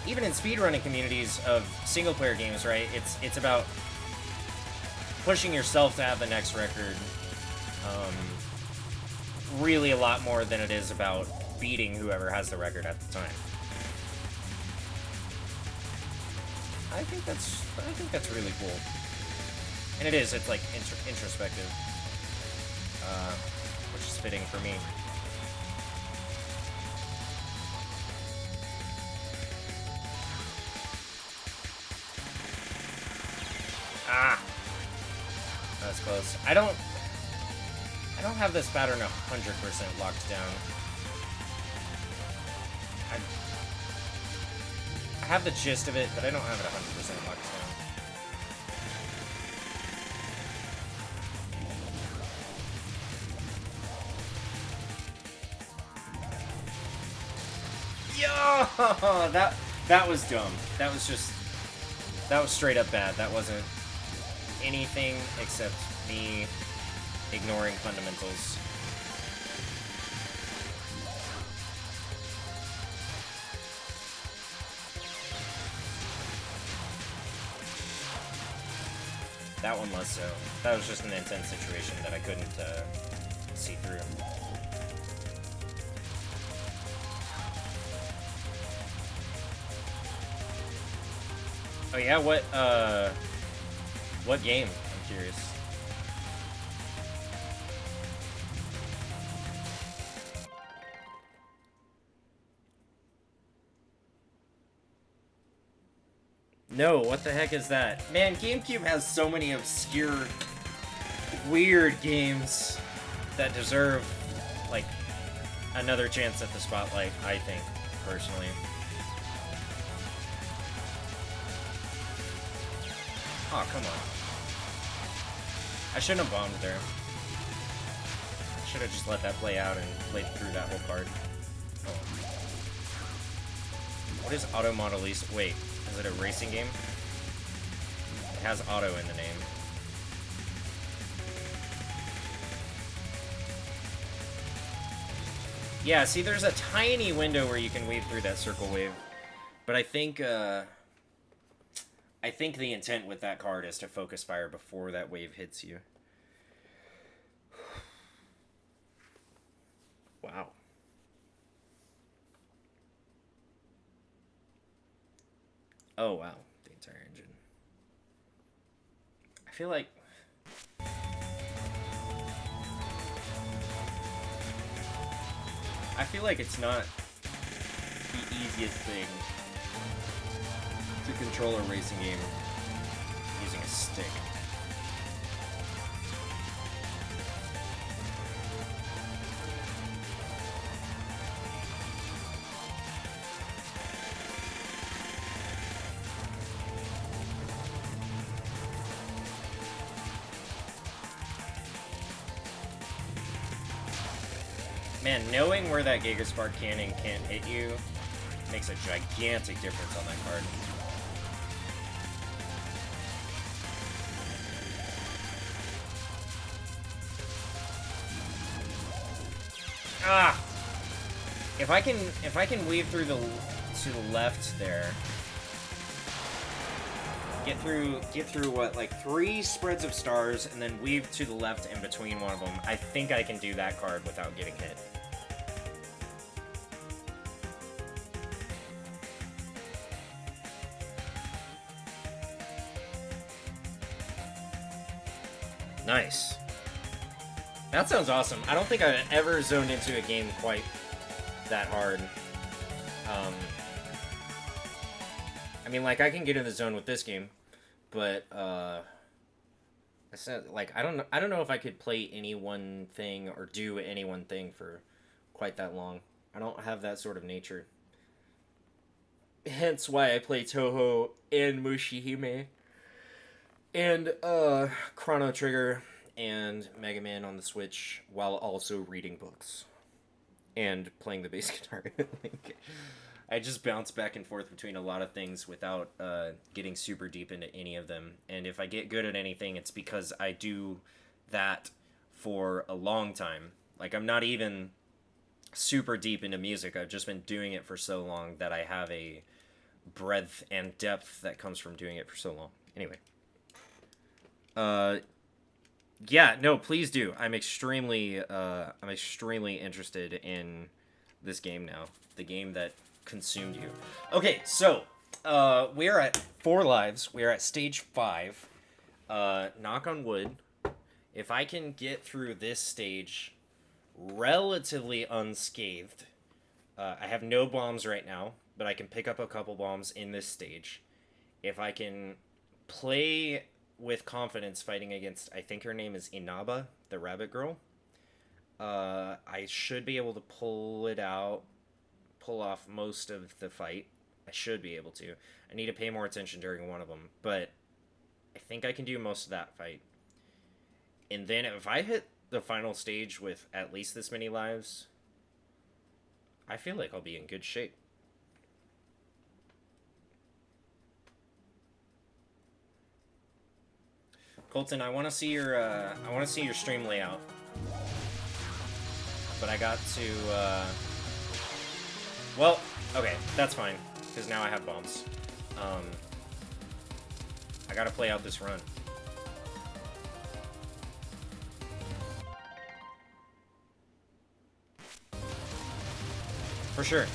in speedrunning communities of single-player games, right, it's about pushing yourself to have the next record, really a lot more than it is about beating whoever has the record at the time. I think that's really cool. And it is, it's like introspective, which is fitting for me. Ah! That's close. I don't have this pattern 100% locked down. I have the gist of it, but I don't have it 100% locked down. Yo! That was dumb. That was straight up bad. That wasn't anything except me ignoring fundamentals. That one less so. That was just an intense situation that I couldn't see through. Oh yeah, what game? I'm curious. No, what the heck is that? Man, GameCube has so many obscure, weird games that deserve, like, another chance at the spotlight, I think, personally. Oh, come on. I shouldn't have bombed there. I should have just let that play out and played through that whole card. Oh. What is Auto Modelista? Wait. Is it a racing game? It has auto in the name. Yeah, see, there's a tiny window where you can weave through that circle wave. But I think the intent with that card is to focus fire before that wave hits you. Wow. Oh, wow. The entire engine. I feel like... it's not the easiest thing to control a racing game using a stick. Man, knowing where that Gigaspark cannon can't hit you makes a gigantic difference on that card. Ah! If I can weave through to the left there. Get through what, like 3 spreads of stars and then weave to the left in between one of them. I think I can do that card without getting hit. Nice. That sounds awesome. I don't think I've ever zoned into a game quite that hard. I mean, like, I can get in the zone with this game, but I said, like, I don't know if I could play any one thing or do any one thing for quite that long. I don't have that sort of nature. Hence why I play Toho and Mushihime and Chrono Trigger and Mega Man on the Switch while also reading books and playing the bass guitar. Like, I just bounce back and forth between a lot of things without getting super deep into any of them. And if I get good at anything, it's because I do that for a long time. Like, I'm not even super deep into music. I've just been doing it for so long that I have a breadth and depth that comes from doing it for so long. Anyway. Yeah, no, please do. I'm extremely interested in this game now. The game that consumed you. Okay, so we are at 4 lives. We are at stage 5. Knock on wood. If I can get through this stage relatively unscathed, I have no bombs right now, but I can pick up a couple bombs in this stage. If I can play with confidence fighting against, I think her name is Inaba, the rabbit girl, I should be able to pull off most of the fight. I should be able to. I need to pay more attention during one of them, but I think I can do most of that fight. And then if I hit the final stage with at least this many lives, I feel like I'll be in good shape. Colton, I want to see your stream layout. But I got to, well, okay, that's fine, because now I have bombs. I gotta play out this run. For sure.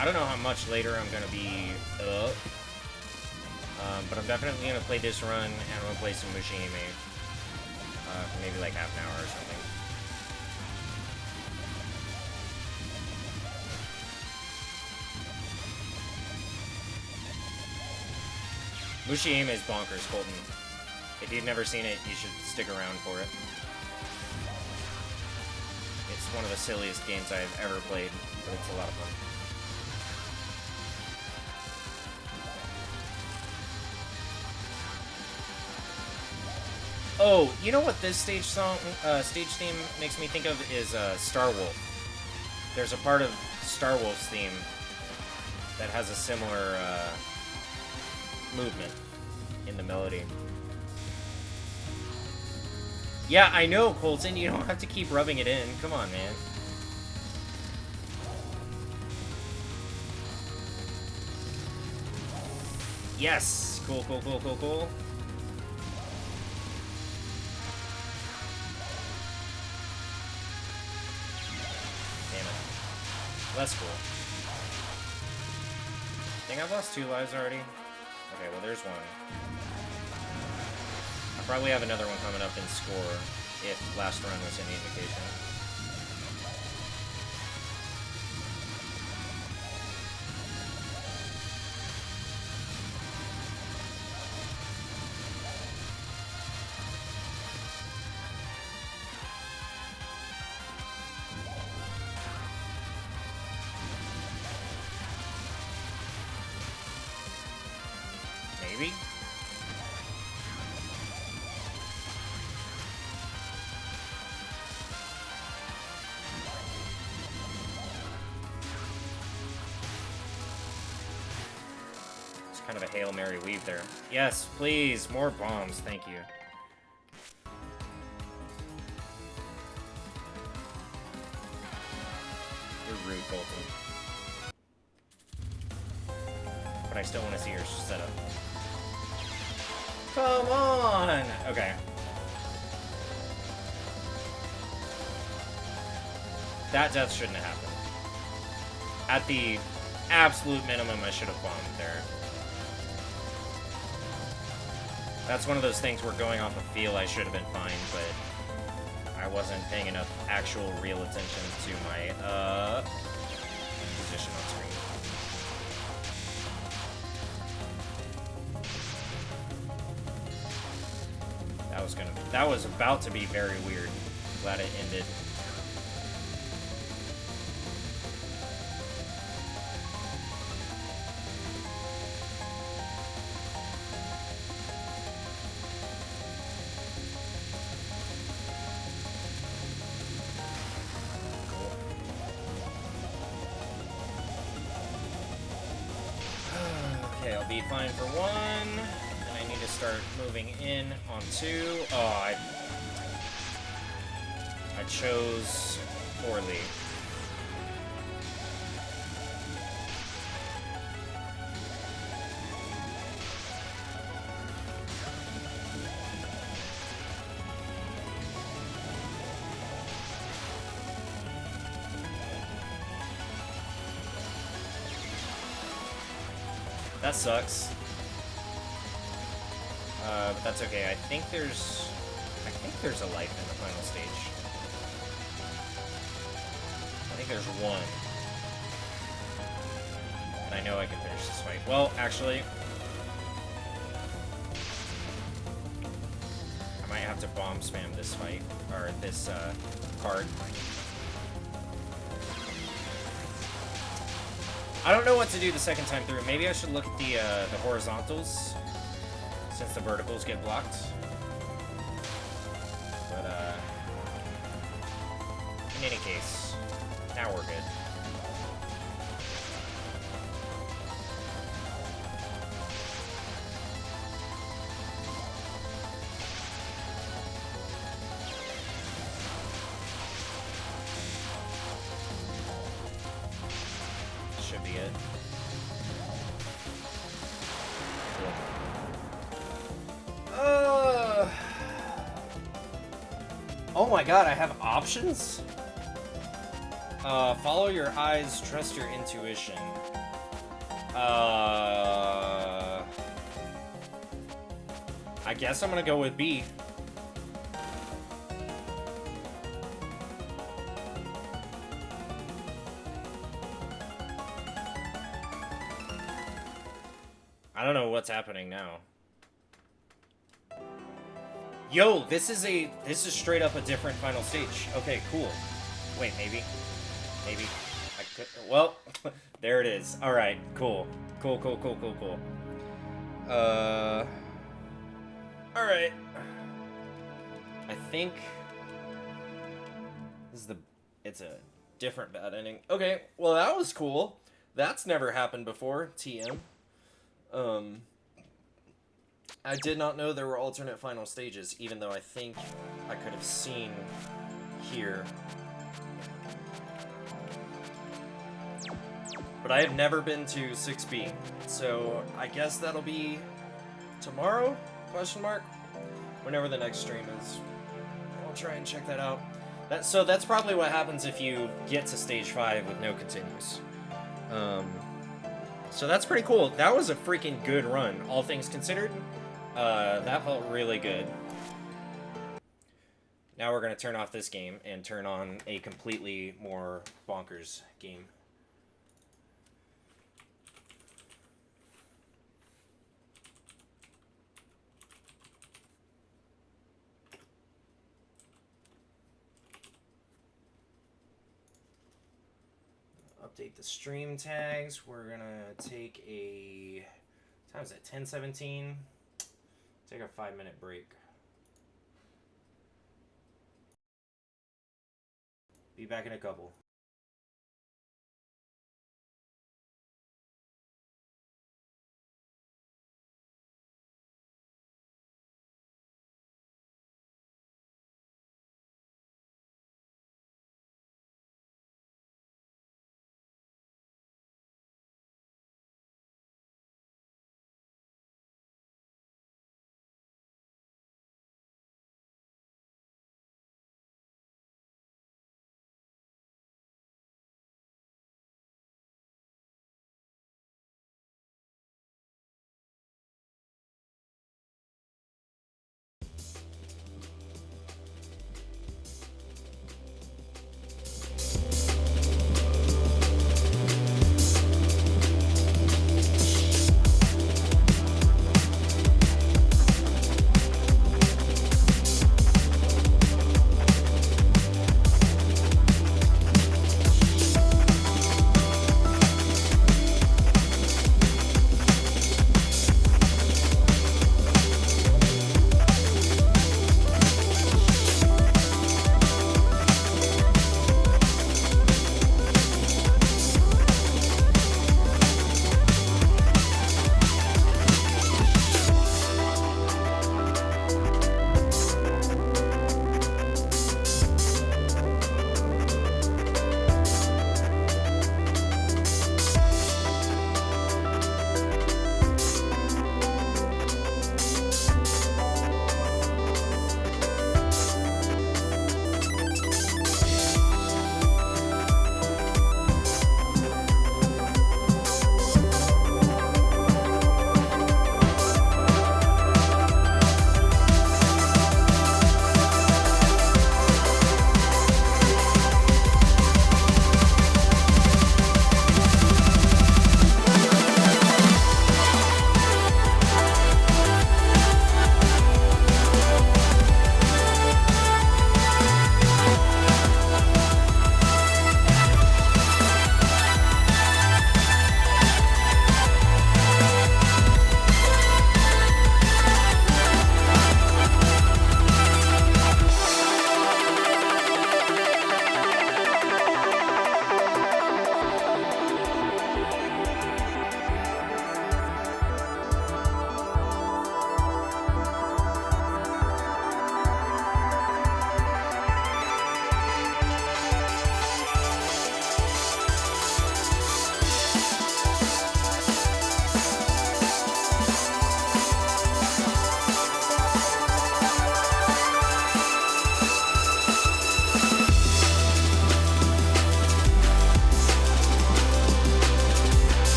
I don't know how much later I'm gonna be up. But I'm definitely gonna play this run, and I'm gonna play some Mushihime. For maybe like half an hour or something. Mushihime is bonkers, Colton. If you've never seen it, you should stick around for it. It's one of the silliest games I've ever played, but it's a lot of fun. Oh, you know what this stage theme makes me think of is Star Wolf. There's a part of Star Wolf's theme that has a similar movement in the melody. Yeah, I know, Colton. You don't have to keep rubbing it in. Come on, man. Yes! Cool, cool, cool, cool, cool. That's cool. I think I've lost 2 lives already. Okay, well there's one. I probably have another one coming up in score, if last run was any indication. Maybe? It's kind of a Hail Mary weave there. Yes, please, more bombs, thank you. You're rude, Colton. But I still want to see your setup. Come on! Okay. That death shouldn't have happened. At the absolute minimum, I should have bombed there. That's one of those things where going off of feel, I should have been fine, but I wasn't paying enough actual real attention to my, position on screen. That was about to be very weird. Glad it ended. Okay, I'll be fine for 1. Start moving in on 2. Oh, I chose poorly. That sucks. But that's okay. I think there's a life in the final stage. I think there's 1. And I know I can finish this fight. Well, actually, I might have to bomb spam this fight, or this card. I don't know what to do the second time through. Maybe I should look at the horizontals, since the verticals get blocked. But, in any case, now we're good. should be it. Oh my god, I have options? Follow your eyes, trust your intuition. I guess I'm gonna go with B. I don't know what's happening now. Yo, this is straight up a different final stage. Okay, cool. Wait, maybe. I could, well, there it is. Alright, cool. Cool. Alright. I think it's a different bad ending. Okay, well that was cool. That's never happened before, TM. I did not know there were alternate final stages, even though I think I could have seen here. But I have never been to 6B, so I guess that'll be tomorrow? Question mark? Whenever the next stream is. I'll try and check that out. So that's probably what happens if you get to stage 5 with no continues. So that's pretty cool. That was a freaking good run, all things considered. That felt really good. Now we're going to turn off this game and turn on a completely more bonkers game. Update the stream tags. We're gonna take a, what time is it? 10:17. Take a 5-minute break. Be back in a couple.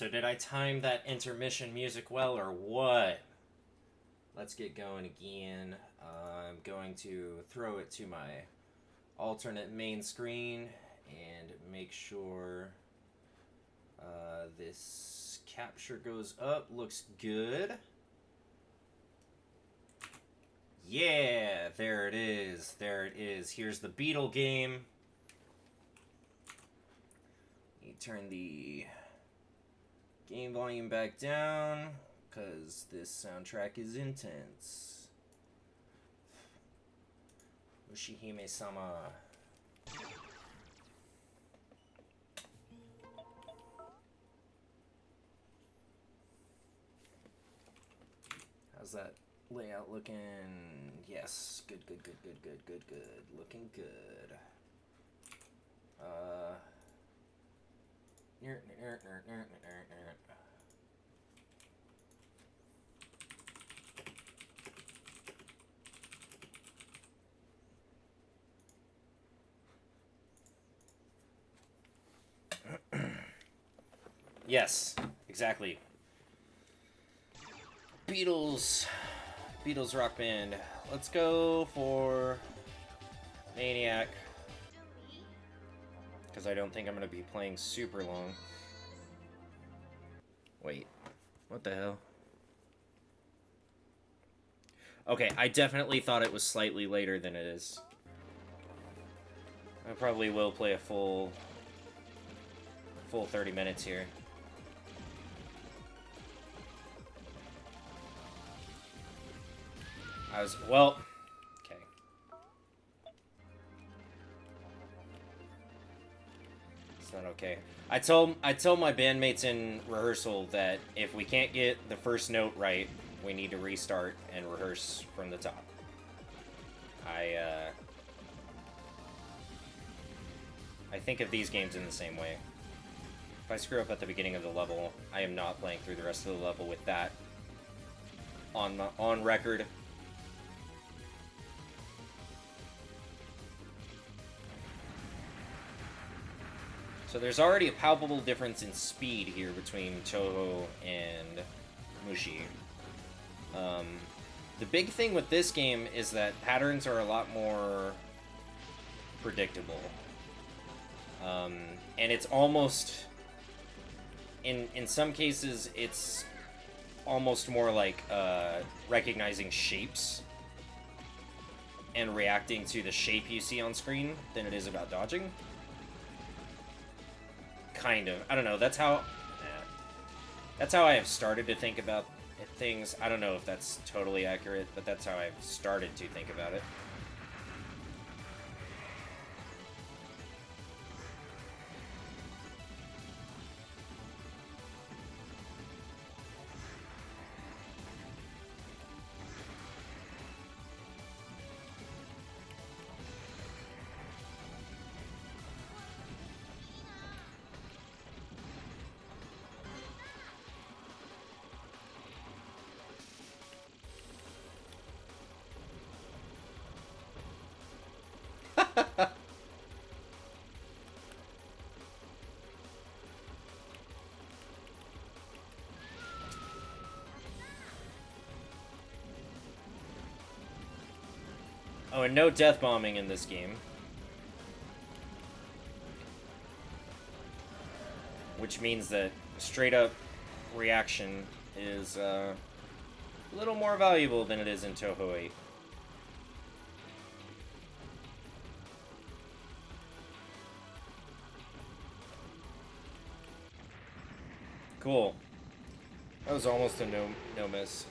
So did I time that intermission music well or what? Let's get going again. I'm going to throw it to my alternate main screen and make sure this capture goes up. Looks good. Yeah, there it is. There it is. Here's the Beetle game. You turn the game volume back down because this soundtrack is intense. Ushihime-sama. How's that layout looking? Yes, good. Looking good. Yes, exactly. Beatles rock band. Let's go for Maniac. Because I don't think I'm going to be playing super long. Wait, what the hell? Okay, I definitely thought it was slightly later than it is. I probably will play a full 30 minutes here. Well, okay. It's not okay. I told my bandmates in rehearsal that if we can't get the first note right, we need to restart and rehearse from the top. I think of these games in the same way. If I screw up at the beginning of the level, I am not playing through the rest of the level with that on record. So there's already a palpable difference in speed here between Touhou and Mushi. The big thing with this game is that patterns are a lot more predictable. And it's almost... In some cases, it's almost more like recognizing shapes and reacting to the shape you see on screen than it is about dodging. Kind of. I don't know. That's how I have started to think about things. I don't know if that's totally accurate, but that's how I've started to think about it. Oh, and no death bombing in this game. Which means that straight up reaction is a little more valuable than it is in Touhou 8. Cool. That was almost a no miss.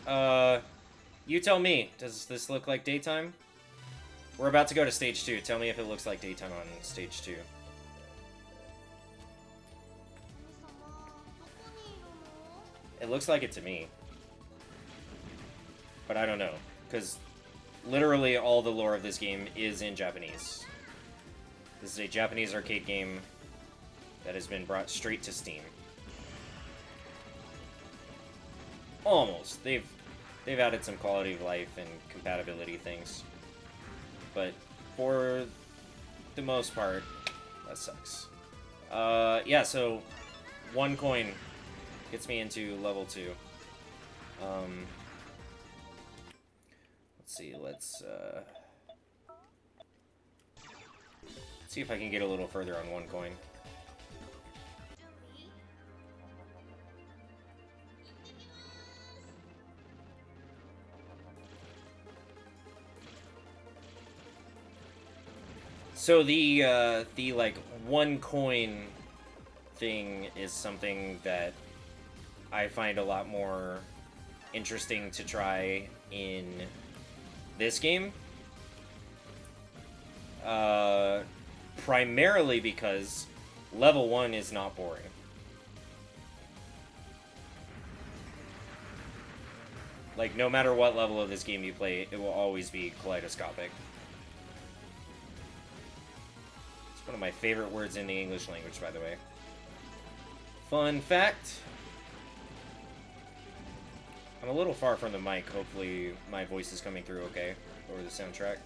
You tell me. Does this look like daytime? We're about to go to stage 2. Tell me if it looks like daytime on stage 2. It looks like it to me. But I don't know. Because literally all the lore of this game is in Japanese. This is a Japanese arcade game that has been brought straight to Steam. Almost. They've added some quality of life and compatibility things. But for the most part, that sucks. Yeah, so 1 coin Gets me into level 2. Let's see, let's see if I can get a little further on 1 coin. So the like 1 coin thing is something that I find a lot more interesting to try in this game. Primarily because level 1 is not boring. Like, no matter what level of this game you play, it will always be kaleidoscopic. It's one of my favorite words in the English language, by the way. Fun fact. I'm a little far from the mic. Hopefully my voice is coming through okay over the soundtrack.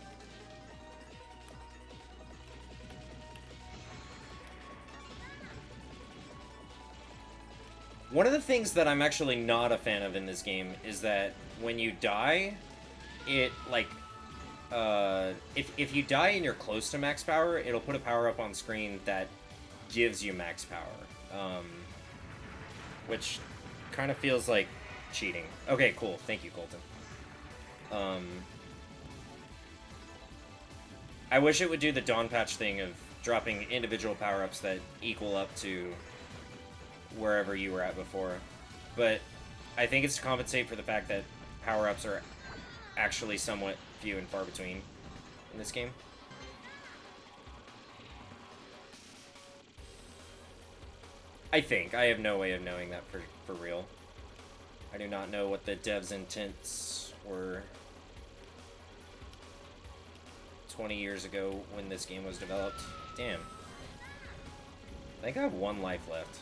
One of the things that I'm actually not a fan of in this game is that when you die, it, like, if you die and you're close to max power, it'll put a power-up on screen that gives you max power. Which kind of feels like cheating. Okay, cool. Thank you, Colton. I wish it would do the Dawn Patch thing of dropping individual power-ups that equal up to wherever you were at before. But I think it's to compensate for the fact that power-ups are actually somewhat few and far between in this game. I think. I have no way of knowing that for real. I do not know what the devs' intents were 20 years ago when this game was developed. Damn. I think I have 1 life left.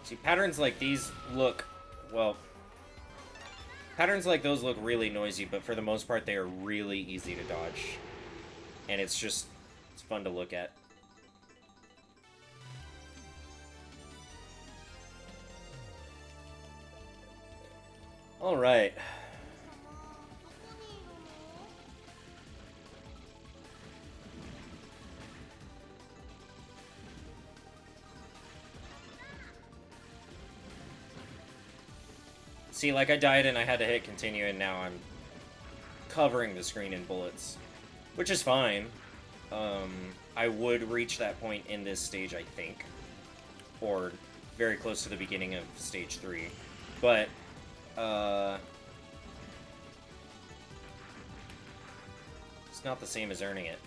See, patterns like these look, well, patterns like those look really noisy, but for the most part, they are really easy to dodge. And it's just, it's fun to look at. All right. See, like, I died and I had to hit continue, and now I'm covering the screen in bullets, which is fine. I would reach that point in this stage, I think, or very close to the beginning of stage 3, but it's not the same as earning it.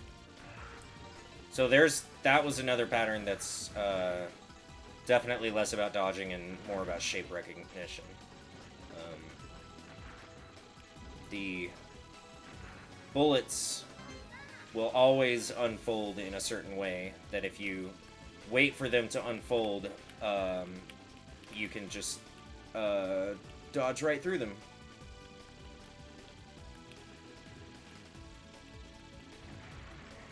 So that was another pattern that's definitely less about dodging and more about shape recognition. The bullets will always unfold in a certain way that if you wait for them to unfold, you can just dodge right through them.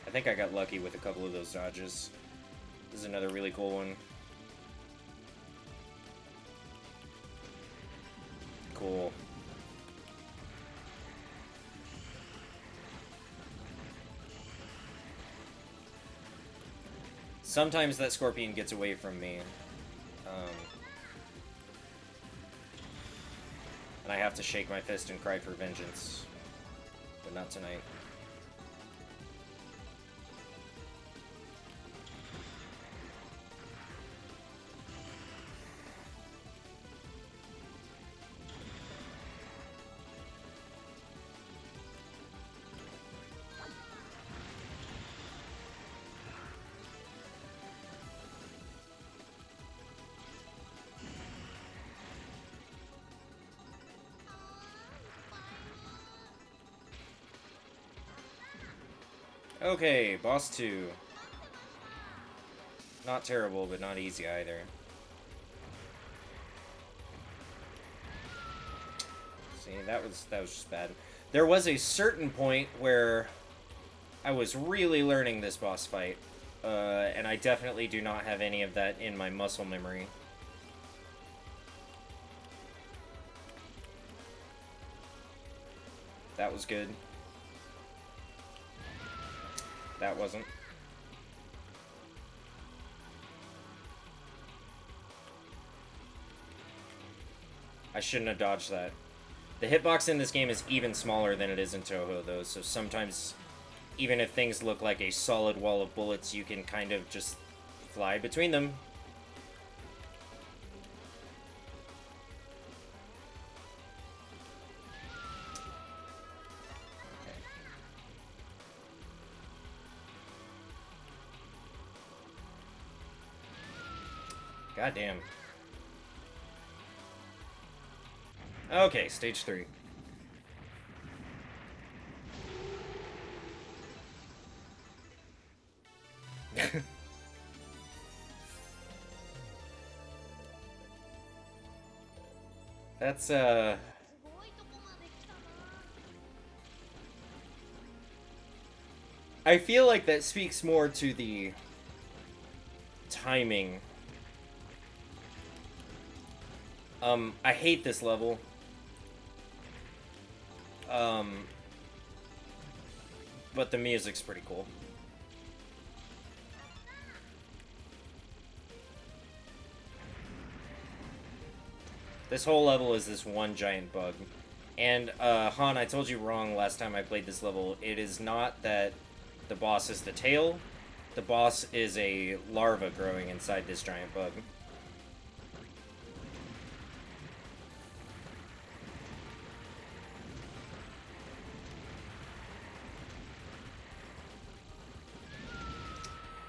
I think I got lucky with a couple of those dodges. This is another really cool one. Cool. Sometimes that scorpion gets away from me. And I have to shake my fist and cry for vengeance. But not tonight. Okay, boss 2. Not terrible, but not easy either. See, that was just bad. There was a certain point where I was really learning this boss fight, and I definitely do not have any of that in my muscle memory. That was good. That wasn't. I shouldn't have dodged that. The hitbox in this game is even smaller than it is in Toho, though, so sometimes, even if things look like a solid wall of bullets, you can kind of just fly between them. God damn. Okay, stage 3. That's, I feel like that speaks more to the timing. I hate this level. But the music's pretty cool. This whole level is this one giant bug. And, Han, I told you wrong last time I played this level. It is not that the boss is the tail. The boss is a larva growing inside this giant bug.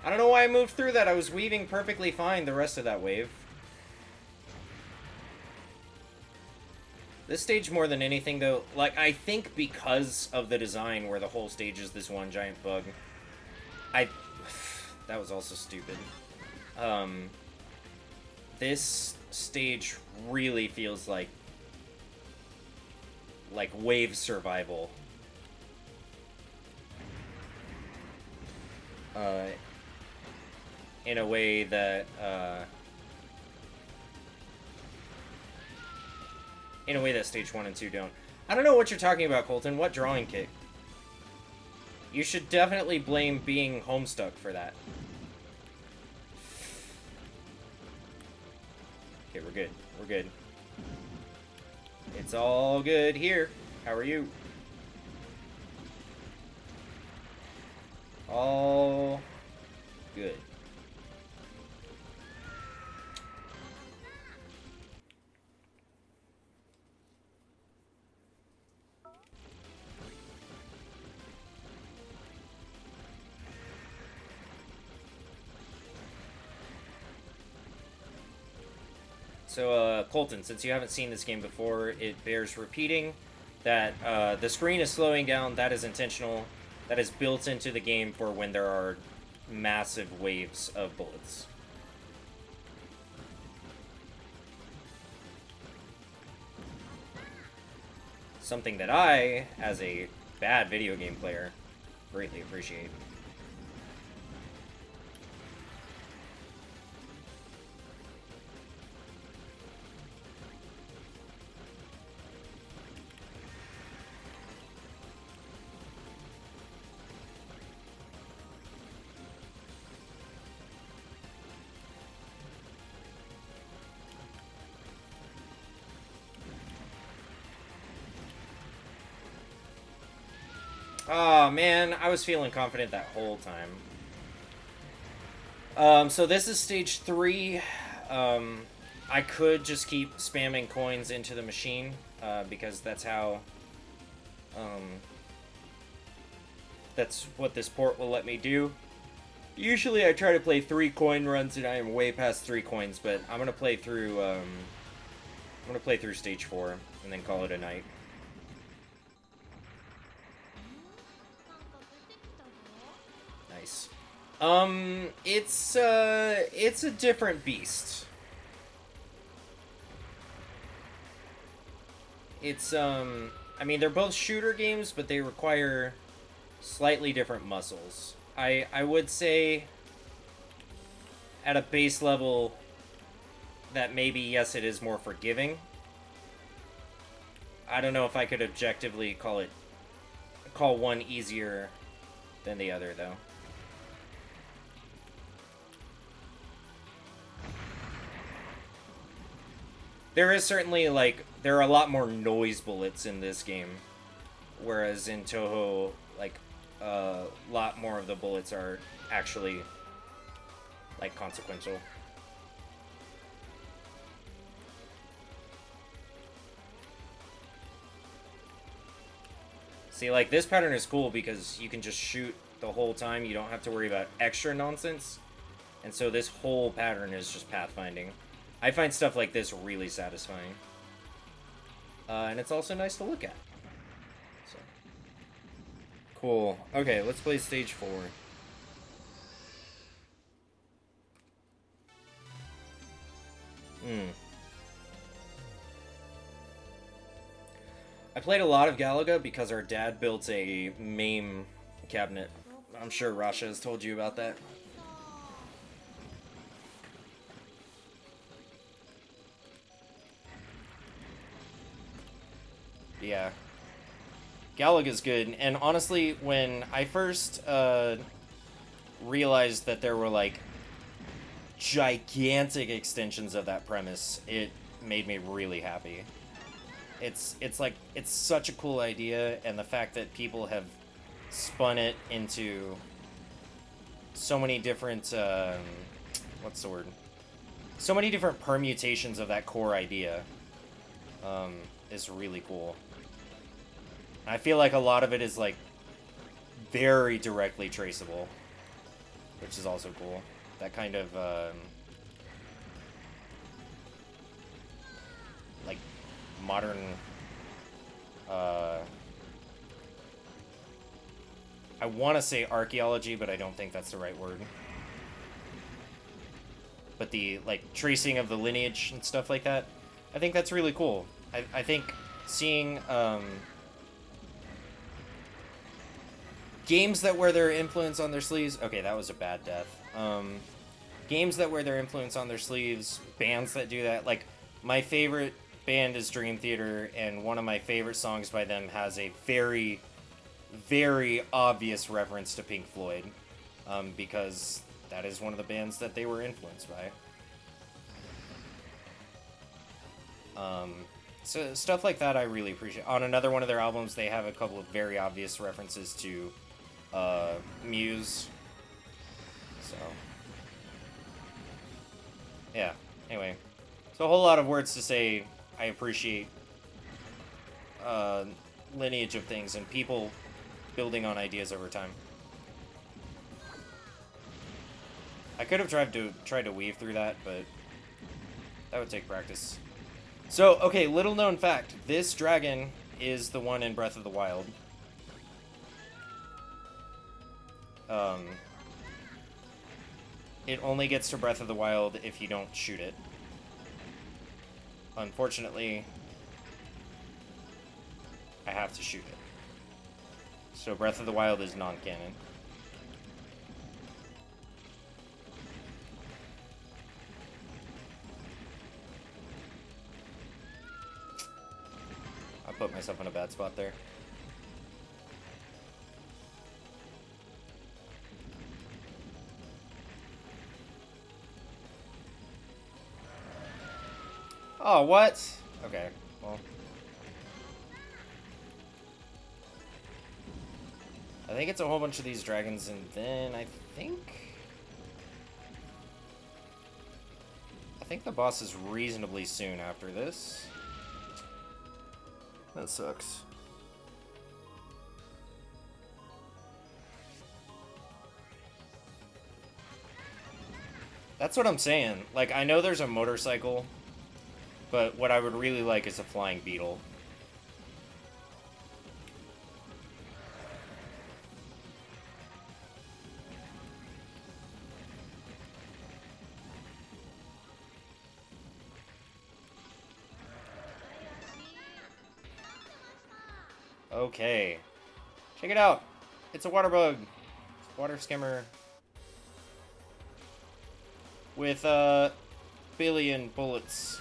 I don't know why I moved through that. I was weaving perfectly fine the rest of that wave. This stage, more than anything, though, like, I think because of the design where the whole stage is this one giant bug, that was also stupid. This stage really feels like wave survival. In a way that, stage 1 and 2 don't. I don't know what you're talking about, Colton. What drawing kit? You should definitely blame being homestuck for that. Okay, we're good. We're good. It's all good here. How are you? All good. So, Colton, since you haven't seen this game before, it bears repeating that the screen is slowing down. That is intentional. That is built into the game for when there are massive waves of bullets. Something that I, as a bad video game player, greatly appreciate. Oh, man, I was feeling confident that whole time. So this is stage 3. I could just keep spamming coins into the machine, because that's how... that's what this port will let me do. Usually I try to play 3 coin runs, and I am way past 3 coins, but I'm gonna play through, stage 4, and then call it a night. Nice. It's a different beast. It's, I mean, they're both shooter games, but they require slightly different muscles. I would say at a base level that maybe, yes, it is more forgiving. I don't know if I could objectively call one easier than the other, though. There is certainly, like, there are a lot more noise bullets in this game, whereas in Toho, like, a lot more of the bullets are actually, like, consequential. See, like, this pattern is cool because you can just shoot the whole time. You don't have to worry about extra nonsense. And so this whole pattern is just pathfinding. I find stuff like this really satisfying. And it's also nice to look at. So. Cool. Okay, let's play stage 4. I played a lot of Galaga because our dad built a MAME cabinet. I'm sure Rasha has told you about that. Yeah. Galaga's good, and honestly, when I first realized that there were, like, gigantic extensions of that premise, it made me really happy. It's like, it's such a cool idea, and the fact that people have spun it into so many different, what's the word? So many different permutations of that core idea, is really cool. I feel like a lot of it is, like, very directly traceable, which is also cool. That kind of, like, modern, I want to say archaeology, but I don't think that's the right word. But the, like, tracing of the lineage and stuff like that, I think that's really cool. I think seeing, games that wear their influence on their sleeves... Okay, that was a bad death. Games that wear their influence on their sleeves, bands that do that. Like, my favorite band is Dream Theater, and one of my favorite songs by them has a very, very obvious reference to Pink Floyd, because that is one of the bands that they were influenced by. So stuff like that I really appreciate. On another one of their albums, they have a couple of very obvious references to Muse. So, yeah. Anyway, so a whole lot of words to say I appreciate lineage of things and people building on ideas over time. I could have tried to weave through that, but that would take practice. So, okay, little known fact. This dragon is the one in Breath of the Wild. It only gets to Breath of the Wild if you don't shoot it. Unfortunately, I have to shoot it. So Breath of the Wild is non-canon. I put myself in a bad spot there. Oh, what? Okay, well. I think it's a whole bunch of these dragons, and then I think the boss is reasonably soon after this. That sucks. That's what I'm saying. Like, I know there's a motorcycle, but what I would really like is a flying beetle. Okay. Check it out. It's a water bug. Water skimmer. With, billion bullets.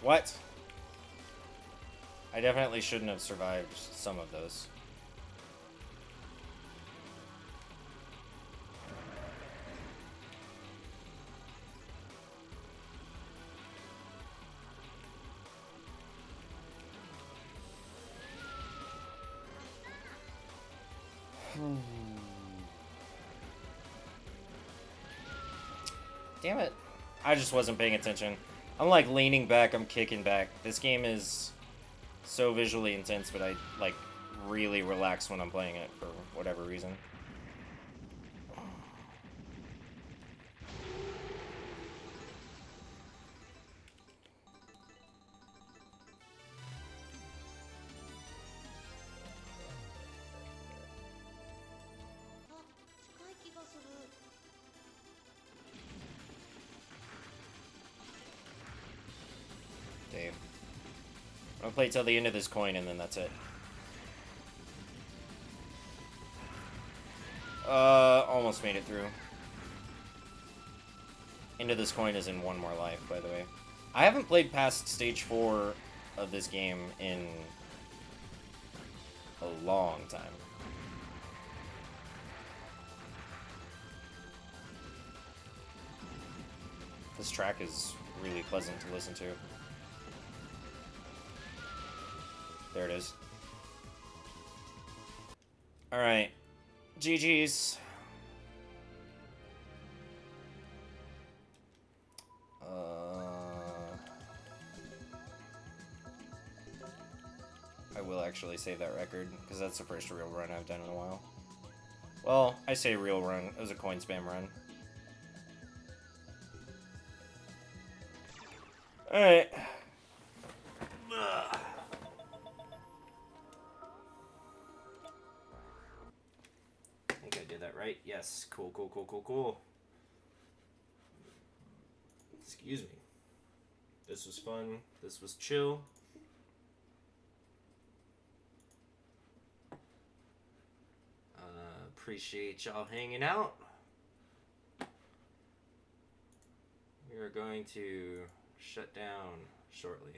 What? I definitely shouldn't have survived some of those. Damn it. I just wasn't paying attention. I'm like leaning back, I'm kicking back. This game is so visually intense, but I like really relax when I'm playing it for whatever reason. Dave. I'll play till the end of this coin and then that's it. Almost made it through. End of this coin is in one more life, by the way. I haven't played past stage 4 of this game in a long time. This track is really pleasant to listen to. There it is. Alright. GG's. I will actually save that record, because that's the first real run I've done in a while. Well, I say real run. It was a coin spam run. Alright. I think I did that right. Yes. Cool, cool, cool, cool, cool. Excuse me. This was fun. This was chill. Appreciate y'all hanging out. We are going to shut down shortly.